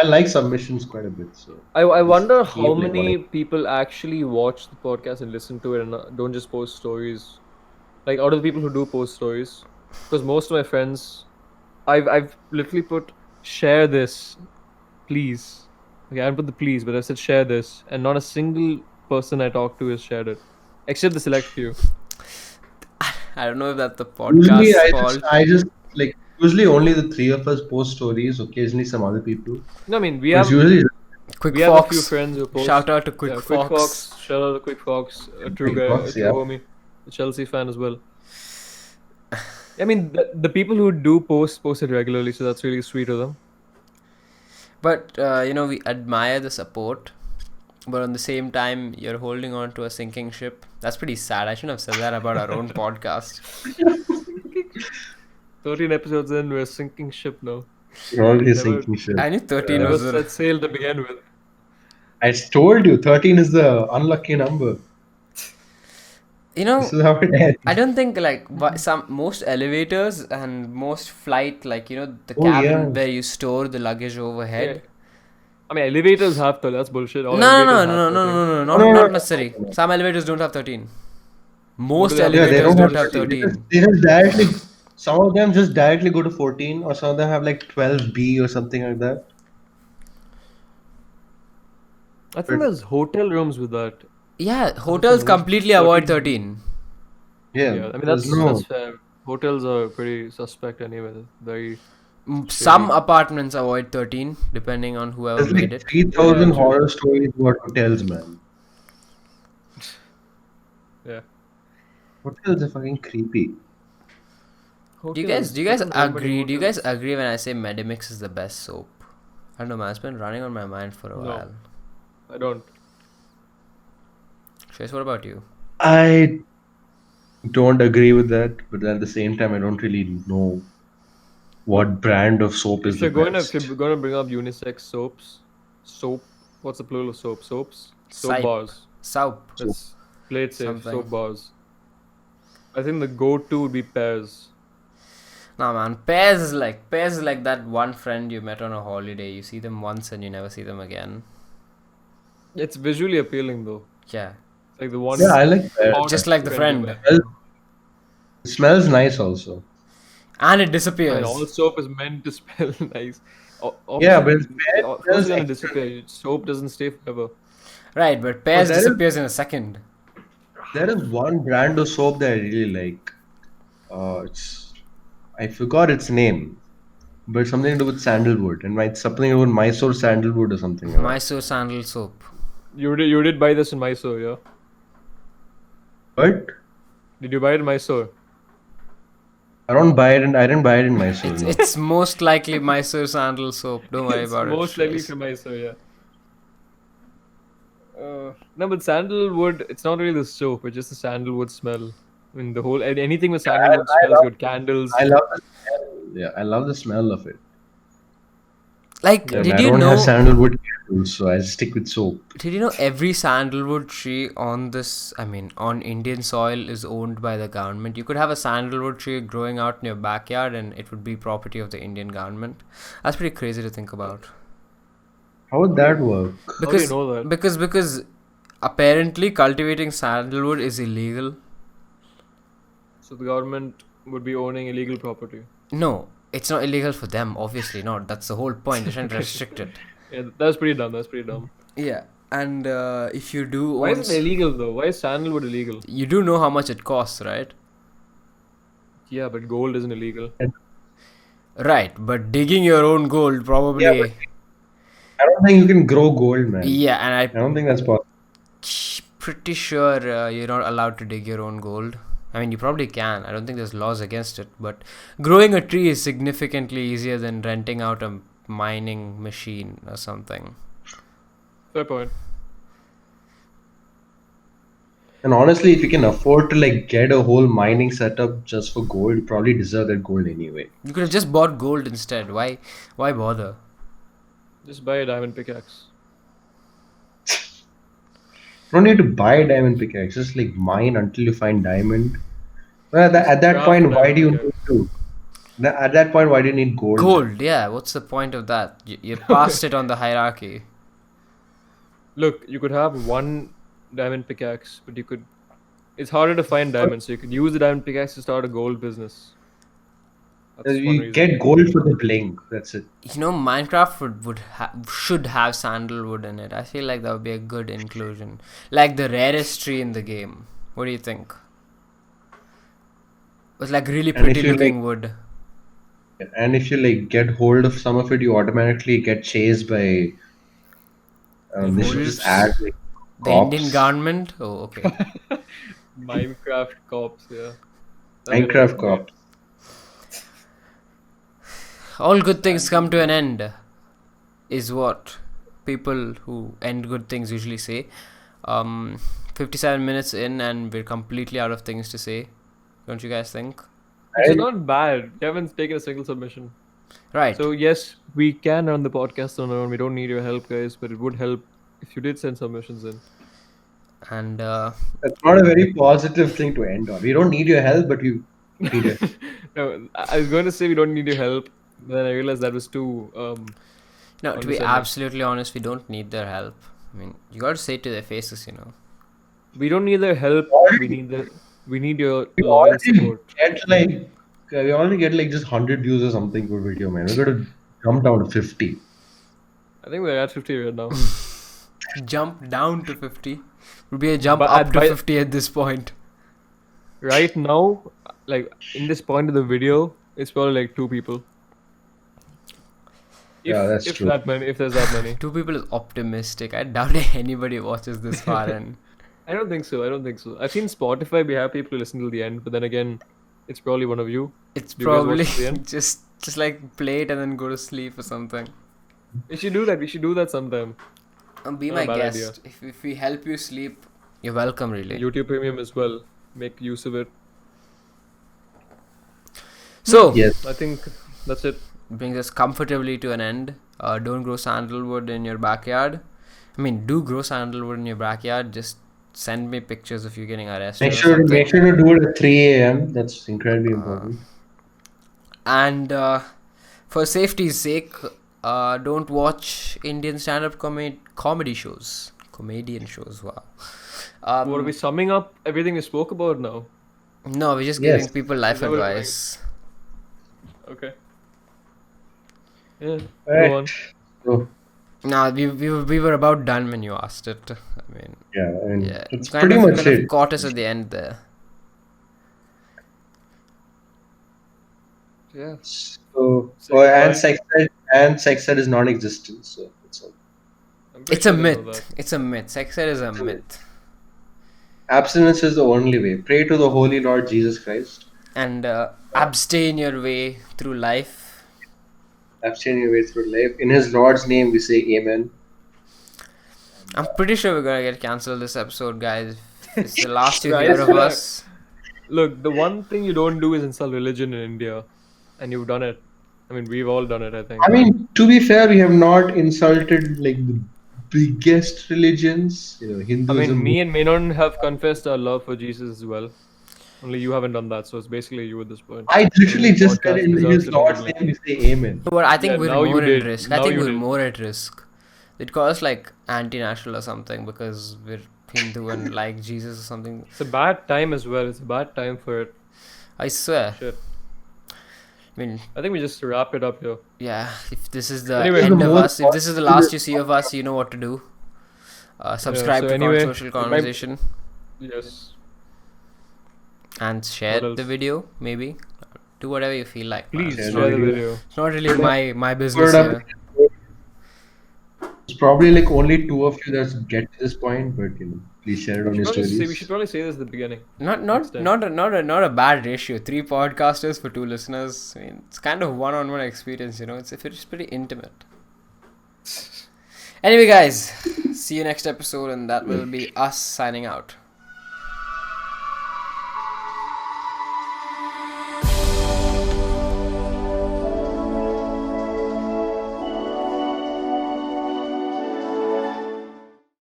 I like submissions quite a bit. So I just wonder keep, how like, many whatever. people actually watch the podcast and listen to it and don't just post stories. Like out of the people who do post stories, because most of my friends, I've literally put share this, please. Okay, I haven't put the please, but I said share this, and not a single person I talked to has shared it, except the select few. I don't know if that's the Usually, podcast's fault. I just like usually only the three of us post stories. Occasionally, some other people. No, I mean But it's usually Quick we have a few Fox. friends who post. Shout out to Quick Yeah, Fox. Quick Fox. Shout out to Quick Fox, a true Quick guy, Fox, a true yeah. homie, a Chelsea fan as well. I mean, the people who do post it regularly, so that's really sweet of them. But we admire the support. But on the same time, you're holding on to a sinking ship. That's pretty sad. I shouldn't have said that about our own podcast. 13 episodes in, we're sinking ship now. You're already Never- sinking shit. I knew 13 Never was set sail to begin with. I told you, 13 is the unlucky number. This is how it ends. I don't think like most elevators and most flight, like the Oh, cabin yeah. where you store the luggage overhead. Yeah. I mean, elevators have to. That's bullshit. All No, elevators no, have no, no, no, 13. no, no, No, not, no, not no. necessary. Some elevators don't have 13. Most they have? Yeah, they elevators don't don't have 13. 13. They just directly, some of them just directly go to 14, or some of them have like 12B or something like that. I think there's hotel rooms with that. Yeah, hotels completely avoid 13. Yeah, Yeah, I mean there's that's fair. Hotels are pretty suspect anyway. Very. Some apartments avoid 13, depending on whoever there's made like it. 3,000 Yeah, true. horror stories about hotels, man. Yeah. Hotels are fucking creepy. Do you guys Fucking Roman agree? Do you guys hotels. agree when I say Medimix is the best soap? I don't know, man. It's been running on my mind for a No. while. I don't. Shreyas, what about you? I don't agree with that, but at the same time, I don't really know what brand of soap is If the you're going best. to bring up unisex soap. What's the plural of soap? Soaps. Soap Sipe. bars. Soap. Let's play it safe. Something. Soap bars. I think the go-to would be Pears. Nah, man. Pairs is like that one friend you met on a holiday. You see them once and you never see them again. It's visually appealing though. Yeah. It's like the one. Yeah, I like that. hot Just like the you friend. met. It smells nice also. And it I mean, disappears. all soap is meant to smell nice. Yeah, but Obviously, Pears of course smells it's gonna extra disappear. Soap doesn't stay forever. Right, but Pairs there is- disappears in a second. There is one brand of soap that I really like. I forgot its name, but something to do with sandalwood, and something to do with Mysore sandalwood or something like that. Mysore sandal soap. You did buy this in Mysore, yeah? But Did you buy it in Mysore? I don't buy it, and I didn't buy it in Mysore. It's No. it's most likely Mysore sandal soap. Don't worry It's about it. most likely guys. from Mysore, yeah. No, but sandalwood, it's not really the soap, it's just the sandalwood smell. I mean, the whole anything with sandalwood smells good. Candles. I love the smell. Yeah, I love the smell of it. Like, Yeah. And did I you don't have know? sandalwood candles, so I stick with soap. Did you know every sandalwood tree on this, I mean, on Indian soil is owned by the government? You could have a sandalwood tree growing out in your backyard and it would be property of the Indian government. That's pretty crazy to think about. How would that work? How do you know that? Because apparently cultivating sandalwood is illegal. So the government would be owning illegal property. No, it's not illegal for them, obviously not. That's the whole point. They're trying to restrict it. Yeah, that's pretty dumb. That's pretty dumb. Yeah, and if you do Why own is it illegal though? Why is sandalwood illegal? you do know how much it costs, right? Yeah, but gold isn't illegal. Right, but digging your own gold probably. Yeah, but I don't think you can grow gold, man. Yeah, and I don't think that's possible. pretty sure you're not allowed to dig your own gold. I mean, you probably can. I don't think there's laws against it, but growing a tree is significantly easier than renting out a mining machine or something. Fair point. And honestly, if you can afford to like get a whole mining setup just for gold, you probably deserve that gold anyway. You could have just bought gold instead. Why bother? Just buy a diamond pickaxe. You don't need to buy a diamond pickaxe, just like mine until you find diamond. Well, at that Craft point, a why diamond do you pickaxe. need to? At that point, why do you need gold? Gold, yeah. What's the point of that? You're past it on the hierarchy. Look, you could have one diamond pickaxe, but you could. It's harder to find diamonds, so you could use the diamond pickaxe to start a gold business. That's one You reason. get gold for the bling. That's it. You know, Minecraft should have sandalwood in it. I feel like that would be a good inclusion. Like the rarest tree in the game. What do you think? With like really And if pretty you looking wood. And if you like get hold of some of it, you automatically get chased by. They should just add like The Indian cops. government? Oh, okay. Minecraft cops, yeah. That'd be Minecraft nice. cops. All good things come to an end, is what people who end good things usually say. 57 minutes in and we're completely out of things to say. Don't you guys think? It's not bad. We haven't taken a single submission. Right. So yes, we can run the podcast on our own. We don't need your help, guys, but it would help if you did send submissions in. And That's not a very positive thing to end on. We don't need your help, but we need it. No, I was going to say we don't need your help, but then I realized that was too. no, to be Understanding. absolutely honest, we don't need their help. I mean, you gotta say it to their faces, you know. We don't need their help. We need your We loyal already support. get like we only get like just 100 views or something per video, man. We gotta jump down to 50. I think we're at 50 right now. Jump down to 50. Would be a jump But up at- to by- 50 at this point. Right now, like in this point of the video, it's probably like 2 people. Yeah, that's if true. That many, if there's that many. 2 people is optimistic. I doubt anybody watches this far in. I don't think so. I've seen Spotify. We have people who listen till the end, but then again, it's probably one of you. It's Do you guys watch probably to the end? just like play it and then go to sleep or something. We should do that. We should do that sometime. Be Not my a bad guest. If we help you sleep, you're welcome, really. YouTube Premium as well. Make use of it. So, Yes. I think that's it. brings us comfortably to an end. Don't grow sandalwood in your backyard. I mean, do grow sandalwood in your backyard. Just send me pictures of you getting arrested. Make or sure something. to do it at 3 a.m. That's incredibly important. And for safety's sake, don't watch Indian stand-up comedy shows. Comedian shows, wow. What are we summing up everything we spoke about now? No, we're just Yes. giving people life Is that what we're advice. Okay. Yeah. Right. Go on. So, Nah, we were about done when you asked it. I mean, yeah, I mean, yeah, that's you kind pretty of, much kind of it. caught us at the end there. Yeah. So, Say goodbye. and sex ed is non-existent. So it's all. I'm pretty It's a sure they know myth. that. It's a myth. Sex ed is a myth. Abstinence is the only way. Pray to the Holy Lord Jesus Christ. And abstain your way through life. Abstain your way through life. In His Lord's name, we say Amen. I'm pretty sure we're gonna get cancelled this episode, guys. It's the last you hear Christ, of us. look, the one thing you don't do is insult religion in India, and you've done it. I mean, we've all done it, I think. I mean, to be fair, we have not insulted like the biggest religions. You know, I mean, Hinduism. me and Menon have confessed our love for Jesus as well. Only you haven't done that, so it's basically you at this point. I Maybe literally this just said podcast in deserves His to be Lord's neglected. name, we say Amen. But I think Yeah, we're now you more at did. risk. I Now think you we're did. more at risk. It calls like anti-national or something because we're Hindu and like Jesus or something. It's a bad time as well. It's a bad time for it. I swear. Shit. I mean, I think we just wrap it up here. yeah. If this is the Anyway. end The of most us, if this is the last you see of us, you know what to do. Subscribe so to anyway, Controversial Conversation Yes. and share What the else? video. Maybe do whatever you feel like. Man. Please Yeah, share the no, video. It's not really my business Word up. here. There's probably like only two of you that get to this point, but please share it on your We should stories. probably say this at the beginning. Not Next not time. not a bad ratio. 3 podcasters for 2 listeners. I mean, it's kind of one-on-one experience. It's pretty intimate. Anyway, guys, see you next episode, and that will be us signing out.